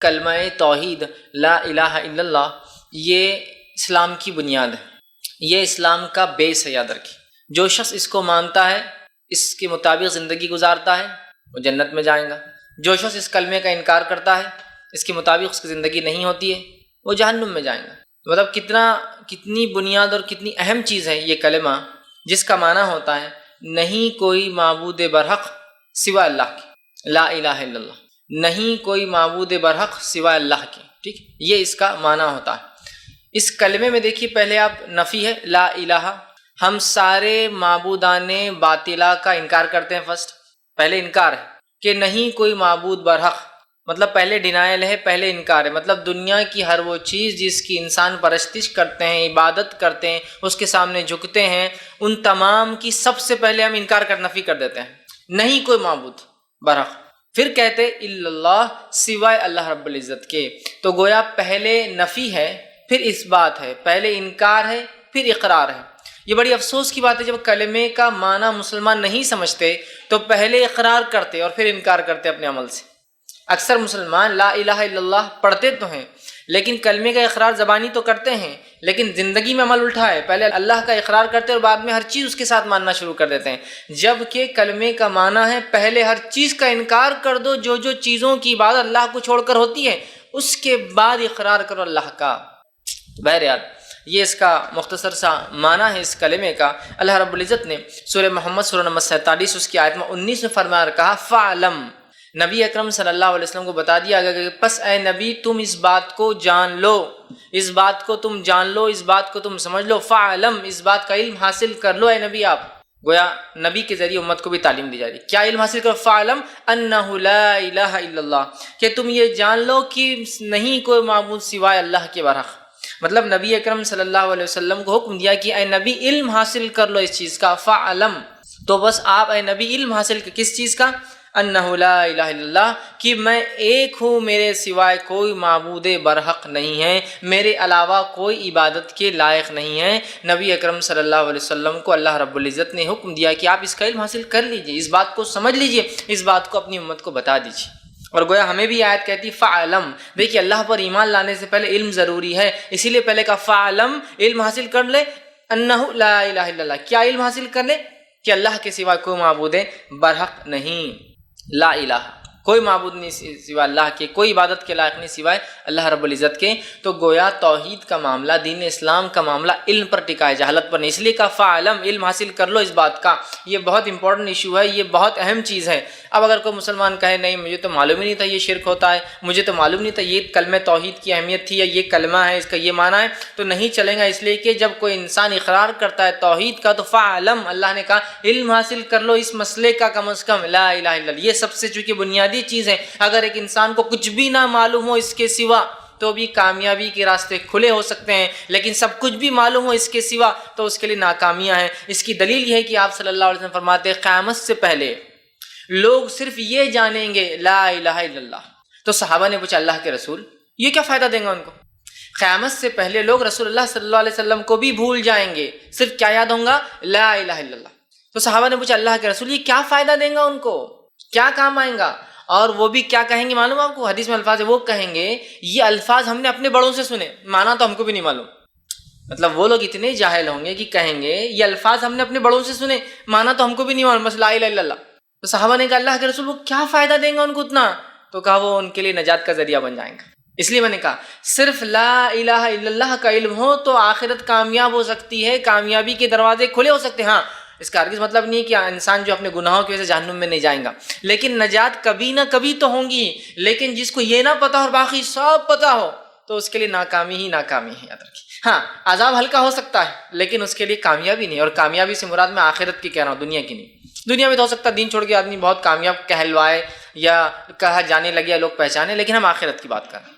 کلمہ توحید لا الہ الا اللہ یہ اسلام کی بنیاد ہے، یہ اسلام کا بیس ہے، یاد رکھیے۔ جو شخص اس کو مانتا ہے، اس کے مطابق زندگی گزارتا ہے، وہ جنت میں جائے گا۔ جو شخص اس کلمے کا انکار کرتا ہے، اس کے مطابق اس کی زندگی نہیں ہوتی ہے، وہ جہنم میں جائیں گا۔ مطلب کتنی بنیاد اور کتنی اہم چیز ہے یہ کلمہ، جس کا معنی ہوتا ہے نہیں کوئی معبود برحق سوائے اللہ کے، لا الہ الا اللہ، نہیں کوئی معبود برحق سوائے اللہ کے، ٹھیک، یہ اس کا معنی ہوتا ہے۔ اس کلمے میں دیکھیے پہلے آپ نفی ہے لا الہ، ہم سارے معبودان باطلہ کا انکار کرتے ہیں۔ پہلے انکار ہے کہ نہیں کوئی معبود برحق، مطلب پہلے ڈینائل ہے، پہلے انکار ہے، مطلب دنیا کی ہر وہ چیز جس کی انسان پرستش کرتے ہیں، عبادت کرتے ہیں، اس کے سامنے جھکتے ہیں، ان تمام کی سب سے پہلے ہم انکار کر نفی کر دیتے ہیں، نہیں کوئی معبود برحق۔ پھر کہتے الا اللہ، سوائے اللہ رب العزت کے۔ تو گویا پہلے نفی ہے پھر اس بات ہے، پہلے انکار ہے پھر اقرار ہے۔ یہ بڑی افسوس کی بات ہے، جب کلمے کا معنی مسلمان نہیں سمجھتے تو پہلے اقرار کرتے اور پھر انکار کرتے اپنے عمل سے۔ اکثر مسلمان لا الہ الا اللہ پڑھتے تو ہیں، لیکن کلمے کا اقرار زبانی تو کرتے ہیں، لیکن زندگی میں عمل الٹا ہے، پہلے اللہ کا اقرار کرتے اور بعد میں ہر چیز اس کے ساتھ ماننا شروع کر دیتے ہیں، جبکہ کلمے کا معنی ہے پہلے ہر چیز کا انکار کر دو، جو چیزوں کی عبادت اللہ کو چھوڑ کر ہوتی ہے، اس کے بعد اقرار کرو اللہ کا۔ بہرحال یہ اس کا مختصر سا معنی ہے اس کلمے کا۔ اللہ رب العزت نے سورہ محمد سورہ نمبر 47 اس کی آیت میں 19 میں فرمایا اور کہا فَعْلَمْ، نبی اکرم صلی اللہ علیہ وسلم کو بتا دیا گیا کہ پس اے نبی تم اس بات کو جان لو، اس بات کو تم جان لو، اس بات کو تم سمجھ لو، فَعْلَمْ، اس بات کا علم حاصل کر لو۔ اے نبی آپ گویا نبی کے ذریعے امت کو بھی تعلیم دی جا رہی ہے، کیا علم حاصل کرو؟ فَعْلَمْ أَنَّهُ لَا إِلَهَ إِلَّا اللَّهِ، کہ تم یہ جان لو کہ نہیں کوئی معبود سوائے اللہ کے برحق۔ مطلب نبی اکرم صلی اللہ علیہ وسلم کو حکم دیا کہ اے نبی علم حاصل کر لو اس چیز کا، فَعْلَمْ، تو بس آپ اے نبی علم حاصل کر کس چیز کا؟ انہ لا الہ الا اللہ، کہ میں ایک ہوں، میرے سوائے کوئی معبود برحق نہیں ہے، میرے علاوہ کوئی عبادت کے لائق نہیں ہے۔ نبی اکرم صلی اللہ علیہ وسلم کو اللہ رب العزت نے حکم دیا کہ آپ اس کا علم حاصل کر لیجئے، اس بات کو سمجھ لیجئے، اس بات کو اپنی امت کو بتا دیجئے۔ اور گویا ہمیں بھی آیت کہتی فَعْلَمْ، دیکھیے اللہ پر ایمان لانے سے پہلے علم ضروری ہے، اسی لیے پہلے کہا فَعْلَمْ، علم حاصل کر لے، انہ لا الہ الا اللہ، کیا علم حاصل کر لے؟ کہ اللہ کے سوا کوئی معبود برحق نہیں، لا الہ، کوئی معبود نہیں سوائے اللہ کے، کوئی عبادت کے لائق نہیں سوائے اللہ رب العزت کے۔ تو گویا توحید کا معاملہ، دین اسلام کا معاملہ علم پر ٹکا ہے، جہالت پر نہیں، اس لیے کہا فَعْلَمْ، علم حاصل کر لو اس بات کا۔ یہ بہت امپورٹنٹ ایشو ہے، یہ بہت اہم چیز ہے۔ اب اگر کوئی مسلمان کہے نہیں مجھے تو معلوم ہی نہیں تھا یہ شرک ہوتا ہے، مجھے تو معلوم نہیں تھا یہ کلمہ توحید کی اہمیت تھی، یا یہ کلمہ ہے اس کا یہ معنی ہے، تو نہیں چلیں گا، اس لیے کہ جب کوئی انسان اقرار کرتا ہے توحید کا تو فَعْلَمْ، اللہ نے کہا علم حاصل کر لو اس مسئلے کا، کم از کم لا الہ الا اللہ، یہ سب سے چونکہ بنیادی چیز ہے۔ اگر ایک انسان کو کچھ بھی نہ معلوم ہو اس کے سوا تو بھی کامیابی کے راستے کھلے ہو سکتے ہیں، لیکن سب کچھ بھی معلوم ہو اس کے سوا تو اس کے لیے ناکامیاں ہیں۔ اس کی دلیل یہ ہے کہ آپ صلی اللہ علیہ وسلم فرماتے ہیں قیامت سے پہلے لوگ صرف یہ جانیں گے لا الہ الا اللہ۔ تو صحابہ نے پوچھا اللہ کے رسول یہ کیا فائدہ دیں گا ان کو؟ قیامت سے پہلے لوگ رسول اللہ صلی اللہ علیہ وسلم کو بھی بھول جائیں گے، صرف کیا یاد ہوں گا؟ لا الہ الا اللہ۔ تو صحابہ نے پوچھا اللہ کے رسول یہ کیا فائدہ دیں گا ان کو، کیا کام آئیں گا؟ اور وہ بھی کیا کہیں گے معلوم آپ کو؟ حدیث میں الفاظ ہے، وہ کہیں گے یہ الفاظ ہم نے اپنے بڑوں سے سنے، معنی تو ہم کو بھی نہیں معلوم۔ مطلب وہ لوگ اتنے جاہل ہوں گے کہ کہیں گے یہ الفاظ ہم نے اپنے بڑوں سے سنے، معنی تو ہم کو بھی نہیں معلوم، بس لا الہ الا اللہ۔ تو صحابہ نے کہا اللہ کے رسول وہ کیا فائدہ دیں گا ان کو اتنا؟ تو کہا وہ ان کے لیے نجات کا ذریعہ بن جائیں گا۔ اس لیے میں نے کہا صرف لا الہ الا اللہ کا علم ہو تو آخرت کامیاب ہو سکتی ہے، کامیابی کے دروازے کھلے ہو سکتے ہیں۔ ہاں اس کا ہرگز مطلب نہیں کہ انسان جو اپنے گناہوں کی وجہ سے جہنم میں نہیں جائیں گا، لیکن نجات کبھی نہ کبھی تو ہوں گی۔ لیکن جس کو یہ نہ پتا اور باقی سب پتا ہو تو اس کے لیے ناکامی ہی ناکامی ہے، یاد رکھیے۔ ہاں عذاب ہلکا ہو سکتا ہے لیکن اس کے لیے کامیابی نہیں، اور کامیابی سے مراد میں آخرت کی کہہ رہا ہوں، دنیا کی نہیں۔ دنیا میں تو ہو سکتا ہے دین چھوڑ کے آدمی بہت کامیاب کہلوائے یا کہا جانے لگے یا لوگ پہچانے، لیکن ہم آخرت کی بات کر رہے ہیں۔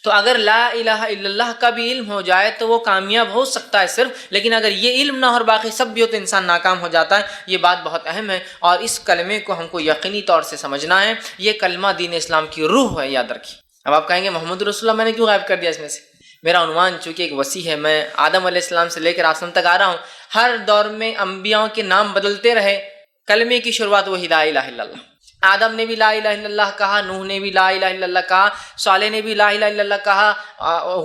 تو اگر لا الہ الا اللہ کا بھی علم ہو جائے تو وہ کامیاب ہو سکتا ہے صرف، لیکن اگر یہ علم نہ ہو اور باقی سب بھی ہو تو انسان ناکام ہو جاتا ہے۔ یہ بات بہت اہم ہے اور اس کلمے کو ہم کو یقینی طور سے سمجھنا ہے۔ یہ کلمہ دین اسلام کی روح ہے، یاد رکھیے۔ اب آپ کہیں گے محمد رسول اللہ میں نے کیوں غائب کر دیا اس میں سے؟ میرا عنوان چونکہ ایک وسیع ہے، میں آدم علیہ السلام سے لے کر آسمان تک آ رہا ہوں، ہر دور میں انبیاء کے نام بدلتے رہے، کلمے کی شروعات وہی لا الہ الا اللہ۔ آدم نے بھی لا الہ الا اللہ کہا، نوح نے بھی لا الہ الا اللہ کہا، صالح نے بھی لا الہ الا اللہ کہا،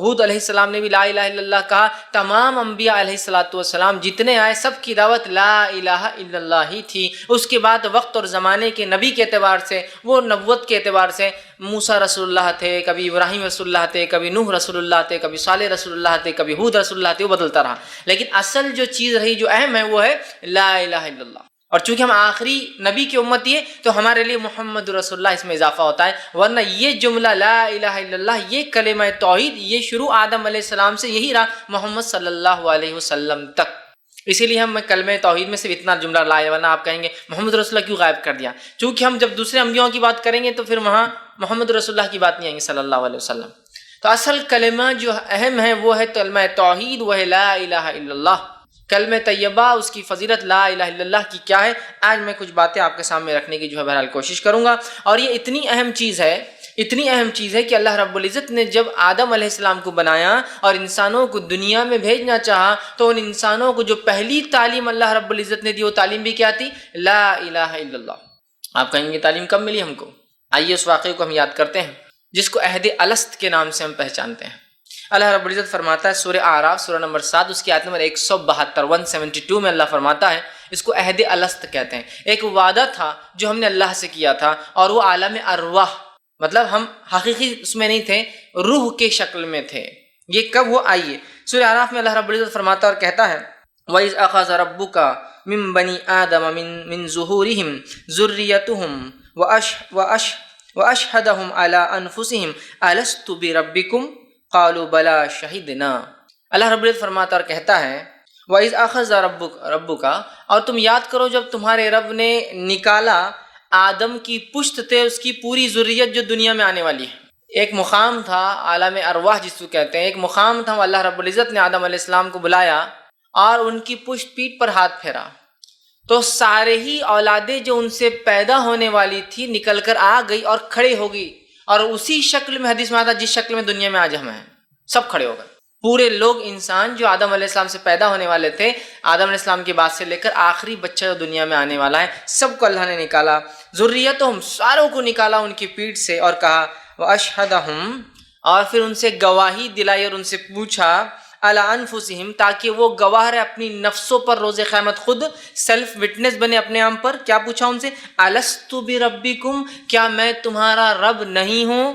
ہود علیہ السلام نے بھی لا الہ الا اللہ کہا۔ تمام انبیاء علیہ السلام جتنے آئے سب کی دعوت لا الہ الا اللہ ہی تھی۔ اس کے بعد وقت اور زمانے کے نبی کے اعتبار سے، وہ نبوت کے اعتبار سے موسیٰ رسول اللہ تھے، کبھی ابراہیم رسول اللہ تھے، کبھی نوح رسول اللہ تھے، کبھی صالح رسول اللہ تھے، کبھی ہود رسول اللہ تھے، وہ بدلتا رہا، لیکن اصل جو چیز رہی، جو اہم ہے، وہ ہے لا الہ الا اللہ۔ اور چونکہ ہم آخری نبی کی امتی ہے تو ہمارے لیے محمد رسول اللہ اس میں اضافہ ہوتا ہے، ورنہ یہ جملہ لا الہ الا اللہ، یہ کلمہ توحید، یہ شروع آدم علیہ السلام سے یہی رہا محمد صلی اللہ علیہ وسلم تک۔ اسی لیے ہم کلمہ توحید میں صرف اتنا جملہ لائے، ورنہ آپ کہیں گے محمد رسول اللہ کیوں غائب کر دیا؟ چونکہ ہم جب دوسرے انبیاء کی بات کریں گے تو پھر وہاں محمد رسول اللہ کی بات نہیں آئیں گی صلی اللہ علیہ وسلم۔ تو اصل کلمہ جو اہم ہے وہ ہے کلمہ توحید، وہ ہے لا الہ الا اللہ۔ کلمہ طیبہ، اس کی فضیلت لا الہ الا اللہ کی کیا ہے، آج میں کچھ باتیں آپ کے سامنے رکھنے کی بہرحال کوشش کروں گا۔ اور یہ اتنی اہم چیز ہے کہ اللہ رب العزت نے جب آدم علیہ السلام کو بنایا اور انسانوں کو دنیا میں بھیجنا چاہا تو ان انسانوں کو جو پہلی تعلیم اللہ رب العزت نے دی، وہ تعلیم بھی کیا تھی؟ لا الہ الا اللہ۔ آپ کہیں گے تعلیم کب ملی ہم کو؟ آئیے اس واقعے کو ہم یاد کرتے ہیں، جس کو عہد الست کے نام سے ہم پہچانتے ہیں۔ اللہ رب العزت فرماتا ہے سورہ اعراف سورہ نمبر 7 اس کی آیت نمبر 172 میں اللہ فرماتا ہے، اس کو عہد الست کہتے ہیں۔ ایک وعدہ تھا جو ہم نے اللہ سے کیا تھا، اور وہ عالم ارواح، مطلب ہم حقیقی اس میں نہیں تھے، روح کے شکل میں تھے۔ یہ کب ہوا؟ آئیے سورہ اعراف میں اللہ رب العزت فرماتا اور کہتا ہے وَإِذْ أَخَذَ رَبُّكَ مِن بَنِي آدَمَ مِن ظُهُورِهِمْ ذُرِّيَّتَهُمْ وَأَشْهَدَهُمْ عَلَىٰ أَنفُسِهِمْ أَلَسْتُ بِرَبِّكُمْ قَالُوا بَلَىٰ شَهِدْنَا۔ اللہ رب العزت فرماتا اور کہتا ہے وَإِذْ أَخَذَ رَبُّكَ، اور تم یاد کرو جب تمہارے رب نے نکالا آدم کی پشت تھے اس کی پوری ذریت جو دنیا میں آنے والی ہے۔ ایک مقام تھا عالم ارواح جس کو کہتے ہیں، ایک مقام تھا، اللہ رب العزت نے آدم علیہ السلام کو بلایا اور ان کی پشت پیٹھ پر ہاتھ پھیرا تو سارے ہی اولادیں جو ان سے پیدا ہونے والی تھی نکل کر آ گئی اور کھڑے ہو گئی، اور اسی شکل میں حدیث میں آتا جس شکل میں دنیا میں آج ہم ہیں، سب کھڑے ہو گئے۔ پورے لوگ انسان جو آدم علیہ السلام سے پیدا ہونے والے تھے، آدم علیہ السلام کے بعد سے لے کر آخری بچہ جو دنیا میں آنے والا ہے، سب کو اللہ نے نکالا، ذریتہم، ساروں کو نکالا ان کی پیٹھ سے، اور کہا وَأَشْهَدَهُمْ، اور پھر ان سے گواہی دلائی اور ان سے پوچھا عَلَىٰ أَنفُسِهِمْ، تاکہ وہ گواہ رہے اپنی نفسوں پر روز قیامت، خود سیلف وٹنس بنے اپنے آپ پر۔ کیا پوچھا ان سے؟ أَلَسْتُ بِرَبِّكُمْ، کیا میں تمہارا رب نہیں ہوں؟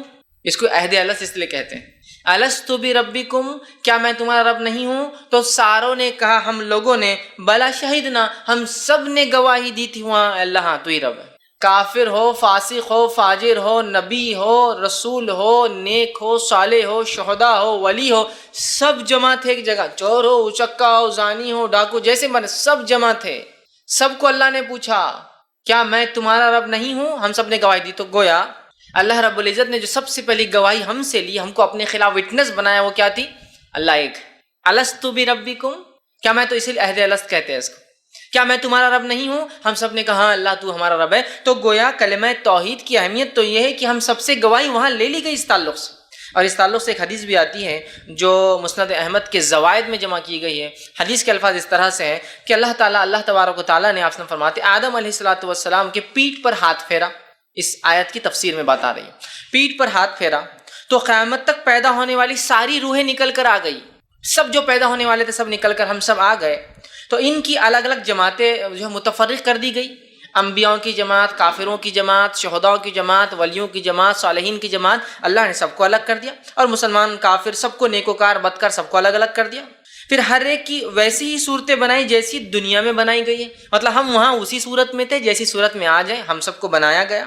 اس کو عہد الست اس لیے کہتے ہیں، أَلَسْتُ بِرَبِّكُمْ، کیا میں تمہارا رب نہیں ہوں؟ تو ساروں نے کہا، ہم لوگوں نے، بلا شہیدنا، ہم سب نے گواہی دی تھی وہاں، اللہ ہاں تو ہی رب ہے۔ کافر ہو، فاسق ہو، فاجر ہو، نبی ہو، رسول ہو، نیک ہو، صالح ہو، شہداء ہو، ولی ہو، سب جمع تھے ایک جگہ، چور ہو، اچکا ہو، زانی ہو، ڈاکو، جیسے من سب جمع تھے۔ سب کو اللہ نے پوچھا کیا میں تمہارا رب نہیں ہوں؟ ہم سب نے گواہی دی۔ تو گویا اللہ رب العزت نے جو سب سے پہلی گواہی ہم سے لی، ہم کو اپنے خلاف وٹنس بنایا، وہ کیا تھی؟ اللہ ایک۔ الست بربکم، کیا میں، تو اسی لیے عہد الست کہتے ہیں اس کو، کیا میں تمہارا رب نہیں ہوں؟ ہم سب نے کہا اللہ تو ہمارا رب ہے۔ تو گویا کلمہ توحید کی اہمیت تو یہ ہے کہ ہم سب سے گواہی وہاں لے لی گئی اس تعلق سے۔ اور اس تعلق سے ایک حدیث بھی آتی ہے جو مسند احمد کے زوائد میں جمع کی گئی ہے۔ حدیث کے الفاظ اس طرح سے ہیں کہ اللہ تبارک و تعالیٰ نے، آپ سے فرماتے، آدم علیہ السلام کے پیٹھ پر ہاتھ پھیرا۔ اس آیت کی تفسیر میں بات آ رہی ہے، پیٹھ پر ہاتھ پھیرا تو قیامت تک پیدا ہونے والی ساری روحیں نکل کر آ گئی، سب جو پیدا ہونے والے تھے سب نکل کر ہم سب آ گئے۔ تو ان کی الگ الگ جماعتیں جو ہے متفرق کر دی گئی، انبیاء کی جماعت، کافروں کی جماعت، شہداء کی جماعت، ولیوں کی جماعت، صالحین کی جماعت، اللہ نے سب کو الگ کر دیا، اور مسلمان کافر سب کو، نیکوکار بدکار سب کو الگ الگ کر دیا۔ پھر ہر ایک کی ویسی ہی صورتیں بنائی جیسی دنیا میں بنائی گئی ہے، مطلب ہم وہاں اسی صورت میں تھے جیسی صورت میں آ جائیں، ہم سب کو بنایا گیا۔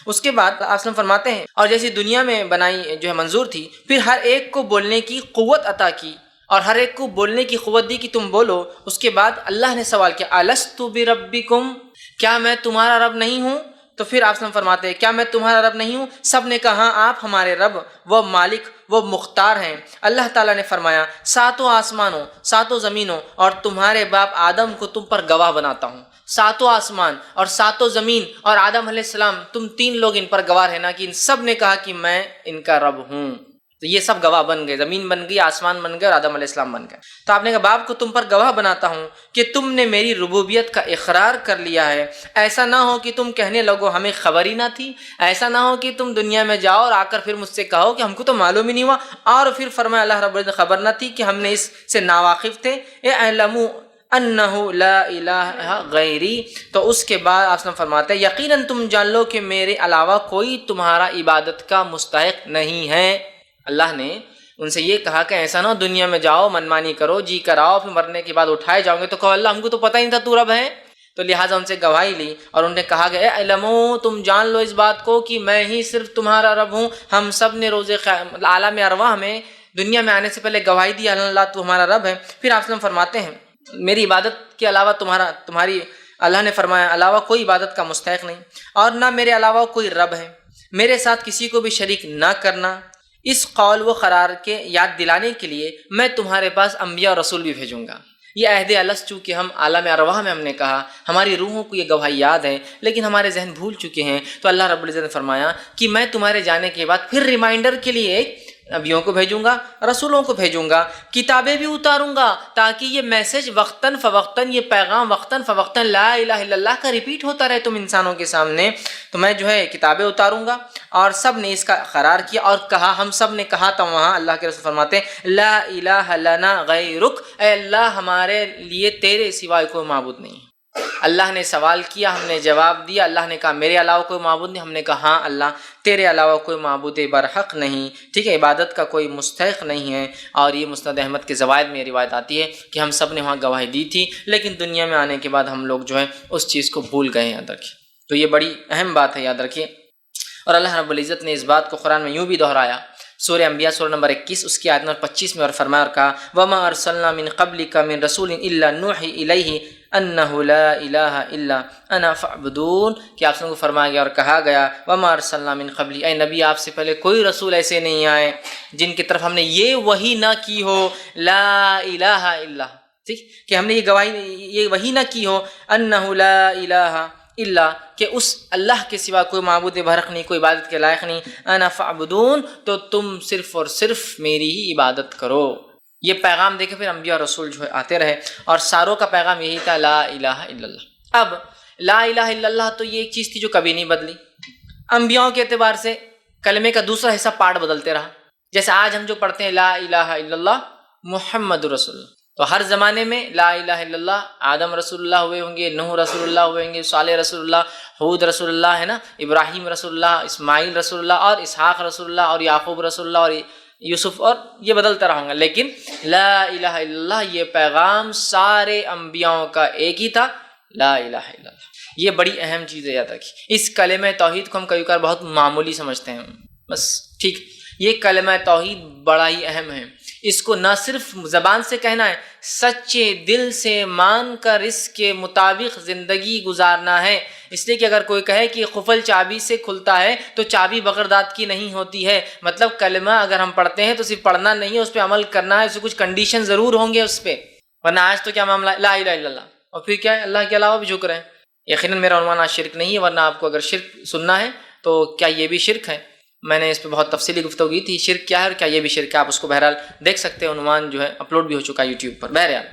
اس کے بعد آپ فرماتے ہیں اور جیسی دنیا میں بنائی جو ہے منظور تھی، پھر ہر ایک کو بولنے کی قوت عطا کی اور ہر ایک کو بولنے کی قوت دی کہ تم بولو۔ اس کے بعد اللہ نے سوال کیا الست بربکم، کیا میں تمہارا رب نہیں ہوں؟ تو پھر آپ فرماتے ہیں کیا میں تمہارا رب نہیں ہوں؟ سب نے کہا آپ ہمارے رب، وہ مالک، وہ مختار ہیں۔ اللہ تعالیٰ نے فرمایا ساتوں آسمانوں، ساتوں زمینوں اور تمہارے باپ آدم کو تم پر گواہ بناتا ہوں۔ ساتوں آسمان اور ساتوں زمین اور آدم علیہ السلام، تم تین لوگ ان پر گواہ رہنا کہ ان سب نے کہا کہ میں ان کا رب ہوں۔ تو یہ سب گواہ بن گئے، زمین بن گئی، آسمان بن گئے اور آدم علیہ السلام بن گئے۔ تو آپ نے کہا باپ کو تم پر گواہ بناتا ہوں کہ تم نے میری ربوبیت کا اقرار کر لیا ہے، ایسا نہ ہو کہ تم کہنے لگو ہمیں خبر ہی نہ تھی، ایسا نہ ہو کہ تم دنیا میں جاؤ اور آ کر پھر مجھ سے کہو کہ ہم کو تو معلوم ہی نہیں ہوا، اور پھر فرمایا اللہ رب العزت خبر نہ تھی کہ ہم نے اس سے ناواقف تھے۔ اعلموا انہ لا الہ غیری، تو اس کے بعد آپ فرماتے ہیں یقیناً تم جان لو کہ میرے علاوہ کوئی تمہارا عبادت کا مستحق نہیں ہے۔ اللہ نے ان سے یہ کہا کہ ایسا نہ ہو دنیا میں جاؤ منمانی کرو، جی کراؤ، پھر مرنے کے بعد اٹھائے جاؤ گے تو کہو اللہ ہم کو تو پتہ ہی نہیں تھا تو رب ہے۔ تو لہٰذا ان سے گواہی لی اور انہیں کہا کہ اے علمو تم جان لو اس بات کو کہ میں ہی صرف تمہارا رب ہوں۔ ہم سب نے روز عالم ارواح میں دنیا میں آنے سے پہلے گواہی دی اللہ تو ہمارا رب ہے۔ پھر آپ فرماتے ہیں میری عبادت کے علاوہ تمہاری اللہ نے فرمایا علاوہ کوئی عبادت کا مستحق نہیں، اور نہ میرے علاوہ کوئی رب ہے، میرے ساتھ کسی کو بھی شریک نہ کرنا۔ اس قول و قرار کے یاد دلانے کے لیے میں تمہارے پاس انبیاء اور رسول بھی بھیجوں گا۔ یہ عہد الست کہ ہم عالم ارواح میں ہم نے کہا ہماری روحوں کو یہ گواہی یاد ہے لیکن ہمارے ذہن بھول چکے ہیں، تو اللہ رب العزت نے فرمایا کہ میں تمہارے جانے کے بعد پھر ریمائنڈر کے لیے نبیوں کو بھیجوں گا، رسولوں کو بھیجوں گا، کتابیں بھی اتاروں گا تاکہ یہ میسج وقتاً فوقتاً، یہ پیغام وقتاً فوقتاً لا الہ الا اللہ کا ریپیٹ ہوتا رہے تم انسانوں کے سامنے۔ تو میں کتابیں اتاروں گا، اور سب نے اس کا قرار کیا اور کہا، ہم سب نے کہا تھا وہاں اللہ کے رسول فرماتے ہیں لا الہ لنا غیرک، اے اللہ ہمارے لیے تیرے سوائے کوئی معبود نہیں۔ اللہ نے سوال کیا، ہم نے جواب دیا، اللہ نے کہا میرے علاوہ کوئی معبود نہیں، ہم نے کہا ہاں اللہ تیرے علاوہ کوئی معبود برحق نہیں، ٹھیک ہے، عبادت کا کوئی مستحق نہیں ہے۔ اور یہ مسند احمد کے زوائد میں یہ روایت آتی ہے کہ ہم سب نے وہاں گواہی دی تھی لیکن دنیا میں آنے کے بعد ہم لوگ اس چیز کو بھول گئے ہیں، یاد رکھیے۔ تو یہ بڑی اہم بات ہے، یاد رکھیے۔ اور اللہ رب العزت نے اس بات کو قرآن میں یوں بھی دہرایا، سورہ انبیاء سورہ نمبر 21 اس کی آیت نمبر 25 میں، اور فرمایا اور کہا وَمَا أَرْسَلْنَا مِن قَبْلِكَ مِن رَسُولٍ إِلَّا نُوحِي إِلَيْهِ أَنَّهُ لَا إِلَهَ إِلَّا أَنَا فَاعْبُدُونِ، کہ آپ سب کو فرمایا گیا اور کہا گیا وَمَا أَرْسَلْنَا مِن قَبْلِكَ، اے نبی آپ سے پہلے کوئی رسول ایسے نہیں آئے جن کی طرف ہم نے یہ وحی نہ کی ہو لا الہ الا، ٹھیک، کہ ہم نے یہ وحی نہ کی ہو انہ لا الہ الا، کہ اس اللہ کے سوا کوئی معبود برحق نہیں، کوئی عبادت کے لائق نہیں، انا فاعبدون، تو تم صرف اور صرف میری ہی عبادت کرو۔ یہ پیغام دے کے پھر انبیاء اور رسول آتے رہے اور ساروں کا پیغام یہی تھا لا الہ الا اللہ۔ اب لا الہ الا اللہ تو یہ ایک چیز تھی جو کبھی نہیں بدلی، انبیاء کے اعتبار سے کلمے کا دوسرا حصہ پارٹ بدلتے رہا، جیسے آج ہم جو پڑھتے ہیں لا الہ الا اللہ محمد رسول اللہ، تو ہر زمانے میں لا الہ الا اللہ آدم رسول اللہ ہوئے ہوں گے، نوح رسول اللہ ہوئے ہوں گے، صالح رسول اللہ، ہود رسول اللہ ہے نا، ابراہیم رسول اللہ، اسماعیل رسول اللہ، اور اسحاق رسول اللہ، اور یعقوب رسول اللہ، اور یوسف، اور یہ بدلتا رہوں گا، لیکن لا الہ الا اللہ یہ پیغام سارے انبیاءوں کا ایک ہی تھا، لا الہ الا اللہ۔ یہ بڑی اہم چیز ہے، یاد رکھیے۔ اس کلمہ توحید کو ہم کبھی کبھار بہت معمولی سمجھتے ہیں، بس ٹھیک، یہ کلمہ توحید بڑا ہی اہم ہے، اس کو نہ صرف زبان سے کہنا ہے، سچے دل سے مان کر اس کے مطابق زندگی گزارنا ہے۔ اس لیے کہ اگر کوئی کہے کہ قفل چابی سے کھلتا ہے تو چابی بغیر دانت کی نہیں ہوتی ہے، مطلب کلمہ اگر ہم پڑھتے ہیں تو صرف پڑھنا نہیں ہے، اس پہ عمل کرنا ہے، اس سے کچھ کنڈیشن ضرور ہوں گے اس پہ، ورنہ آج تو کیا معاملہ لا الہ الا اللہ اور پھر کیا ہے اللہ کے علاوہ بھی جھک رہے ہیں۔ یقیناً میرا عنوان آج شرک نہیں ہے، ورنہ آپ کو اگر شرک سننا ہے تو کیا یہ بھی شرک ہے، میں نے اس پہ بہت تفصیلی گفتگو کی تھی، شرک کیا ہے اور کیا یہ بھی شرک ہے، آپ اس کو بہرحال دیکھ سکتے ہیں، عنوان اپلوڈ بھی ہو چکا ہے یوٹیوب پر۔ بہرحال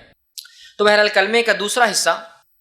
تو بہرحال کلمے کا دوسرا حصہ،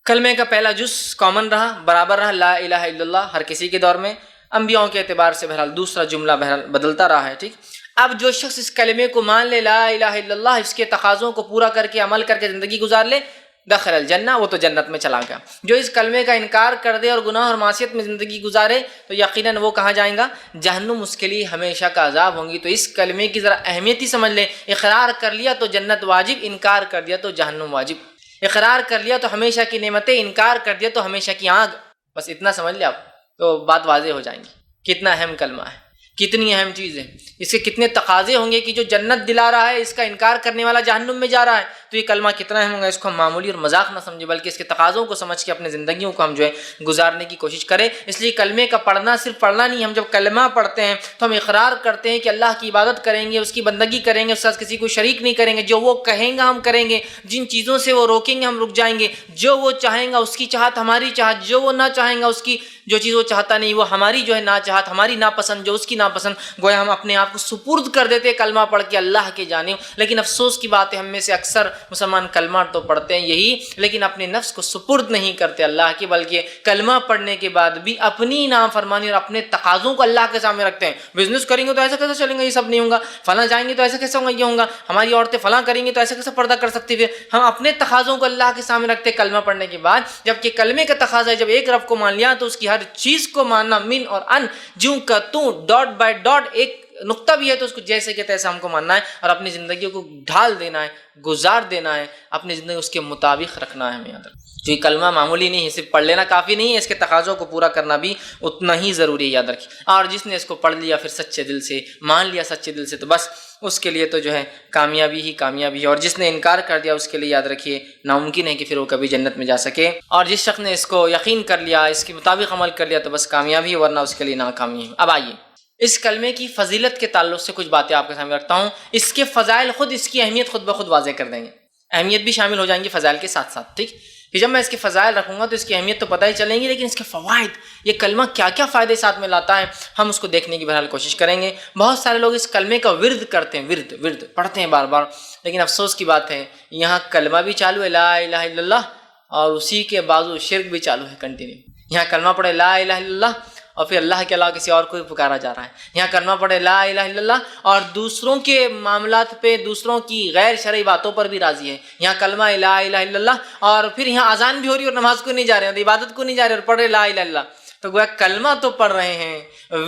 کلمے کا پہلا جز کامن رہا، برابر رہا، لا الہ الا اللہ ہر کسی کے دور میں، انبیاءوں کے اعتبار سے بہرحال دوسرا جملہ بہرحال بدلتا رہا ہے، ٹھیک۔ اب جو شخص اس کلمے کو مان لے، لا الہ الا اللہ، اس کے تقاضوں کو پورا کر کے عمل کر کے زندگی گزار لے، دخل الجنہ، وہ تو جنت میں چلا گیا۔ جو اس کلمے کا انکار کر دے اور گناہ اور معصیت میں زندگی گزارے تو یقیناً وہ کہاں جائیں گا، جہنم، اس کے لیے ہمیشہ کا عذاب ہوں گی۔ تو اس کلمے کی ذرا اہمیت ہی سمجھ لیں، اقرار کر لیا تو جنت واجب، انکار کر دیا تو جہنم واجب، اقرار کر لیا تو ہمیشہ کی نعمتیں، انکار کر دیا تو ہمیشہ کی آگ، بس اتنا سمجھ لیں آپ تو بات واضح ہو جائیں گی، کتنا اہم کلمہ ہے، کتنی اہم چیز ہے، اس کے کتنے تقاضے ہوں گے کہ جو جنت دلا رہا ہے اس کا انکار کرنے والا جہنم میں جا رہا ہے، تو یہ کلمہ کتنا اہم ہوگا، اس کو ہم معمولی اور مذاق نہ سمجھیں بلکہ اس کے تقاضوں کو سمجھ کے اپنے زندگیوں کو ہم جو ہے گزارنے کی کوشش کریں۔ اس لیے کلمے کا پڑھنا صرف پڑھنا نہیں، ہم جب کلمہ پڑھتے ہیں تو ہم اقرار کرتے ہیں کہ اللہ کی عبادت کریں گے، اس کی بندگی کریں گے، اس کے ساتھ کسی کو شریک نہیں کریں گے، جو وہ کہیں گا ہم کریں گے، جن چیزوں سے وہ روکیں گے ہم رک جائیں گے، جو وہ چاہیں گا اس کی چاہت ہماری چاہت، جو وہ نہ چاہیں گا اس کی جو چیز وہ چاہتا نہیں وہ ہماری جو ہے نا چاہت، ہماری ناپسند جو اس کی ناپسند، گویا ہم اپنے آپ کو سپرد کر دیتے کلمہ پڑھ کے اللہ کے جانب۔ لیکن افسوس کی بات ہے ہم میں سے اکثر مسلمان کلمہ تو پڑھتے ہیں یہی، لیکن اپنے نفس کو سپرد نہیں کرتے اللہ کی، بلکہ کلمہ پڑھنے کے بعد بھی اپنی نافرمانی اور اپنے تقاضوں کو اللہ کے سامنے رکھتے ہیں۔ بزنس کریں گے تو ایسا کیسے چلیں گا، یہ سب نہیں ہوگا، فلاں جائیں گے تو ایسا کیسے ہوگا، یہ ہوگا، ہماری عورتیں فلاں کریں گی تو ایسا کیسے پردہ کر سکتی ہے۔ ہم اپنے تقاضوں کو اللہ کے سامنے رکھتے کلمہ پڑھنے کے بعد، جبکہ کلمے کا تقاضا ہے جب ایک رب کو مان لیا تو اس کی ہر چیز کو ماننا، من اور ان، جوں کا توں، ڈاٹ بائی ڈاٹ، ایک نقطہ بھی ہے تو اس کو جیسے کہ تیسے ہم کو ماننا ہے اور اپنی زندگیوں کو ڈھال دینا ہے، گزار دینا ہے، اپنی زندگی اس کے مطابق رکھنا ہے ہمیں یاد رکھنا۔ تو یہ کلمہ معمولی نہیں ہے، صرف پڑھ لینا کافی نہیں ہے، اس کے تقاضوں کو پورا کرنا بھی اتنا ہی ضروری ہے، یاد رکھیے۔ اور جس نے اس کو پڑھ لیا پھر سچے دل سے، مان لیا سچے دل سے، تو بس اس کے لیے تو جو ہے کامیابی ہی کامیابی ہے، اور جس نے انکار کر دیا اس کے لیے یاد رکھیے ناممکن ہے کہ پھر وہ کبھی جنت میں جا سکے۔ اور جس شخص نے اس کو یقین کر لیا، اس کے مطابق عمل کر لیا تو بس کامیابی ہے، ورنہ اس کے لیے ناکامی ہے۔ اب آئیے اس کلمے کی فضیلت کے تعلق سے کچھ باتیں آپ کے سامنے رکھتا ہوں۔ اس کے فضائل خود اس کی اہمیت خود بخود واضح کر دیں گے، اہمیت بھی شامل ہو جائیں گی فضائل کے ساتھ ساتھ، ٹھیک کہ جب میں اس کے فضائل رکھوں گا تو اس کی اہمیت تو پتہ ہی چلیں گی، لیکن اس کے فوائد، یہ کلمہ کیا کیا فائدے ساتھ میں لاتا ہے، ہم اس کو دیکھنے کی بہرحال کوشش کریں گے۔ بہت سارے لوگ اس کلمے کا ورد کرتے ہیں، ورد پڑھتے ہیں بار بار، لیکن افسوس کی بات ہے یہاں کلمہ بھی چالو ہے لا الہ الا اللہ، اور اسی کے بازو شرک بھی چالو ہے کنٹینیو۔ یہاں کلمہ پڑھے لا الہ الا اللہ اور پھر اللہ کے علاوہ کسی اور کو پکارا جا رہا ہے، یہاں کلمہ پڑھے لا الہ الا اللہ اور دوسروں کے معاملات پہ، دوسروں کی غیر شرعی باتوں پر بھی راضی ہے، یہاں کلمہ لا الہ الا اللہ اور پھر یہاں اذان بھی ہو رہی ہے اور نماز کو نہیں جا رہے ہیں، عبادت کو نہیں جا رہے اور پڑھ رہے لا الہ الا اللہ۔ تو گویا کلمہ تو پڑھ رہے ہیں،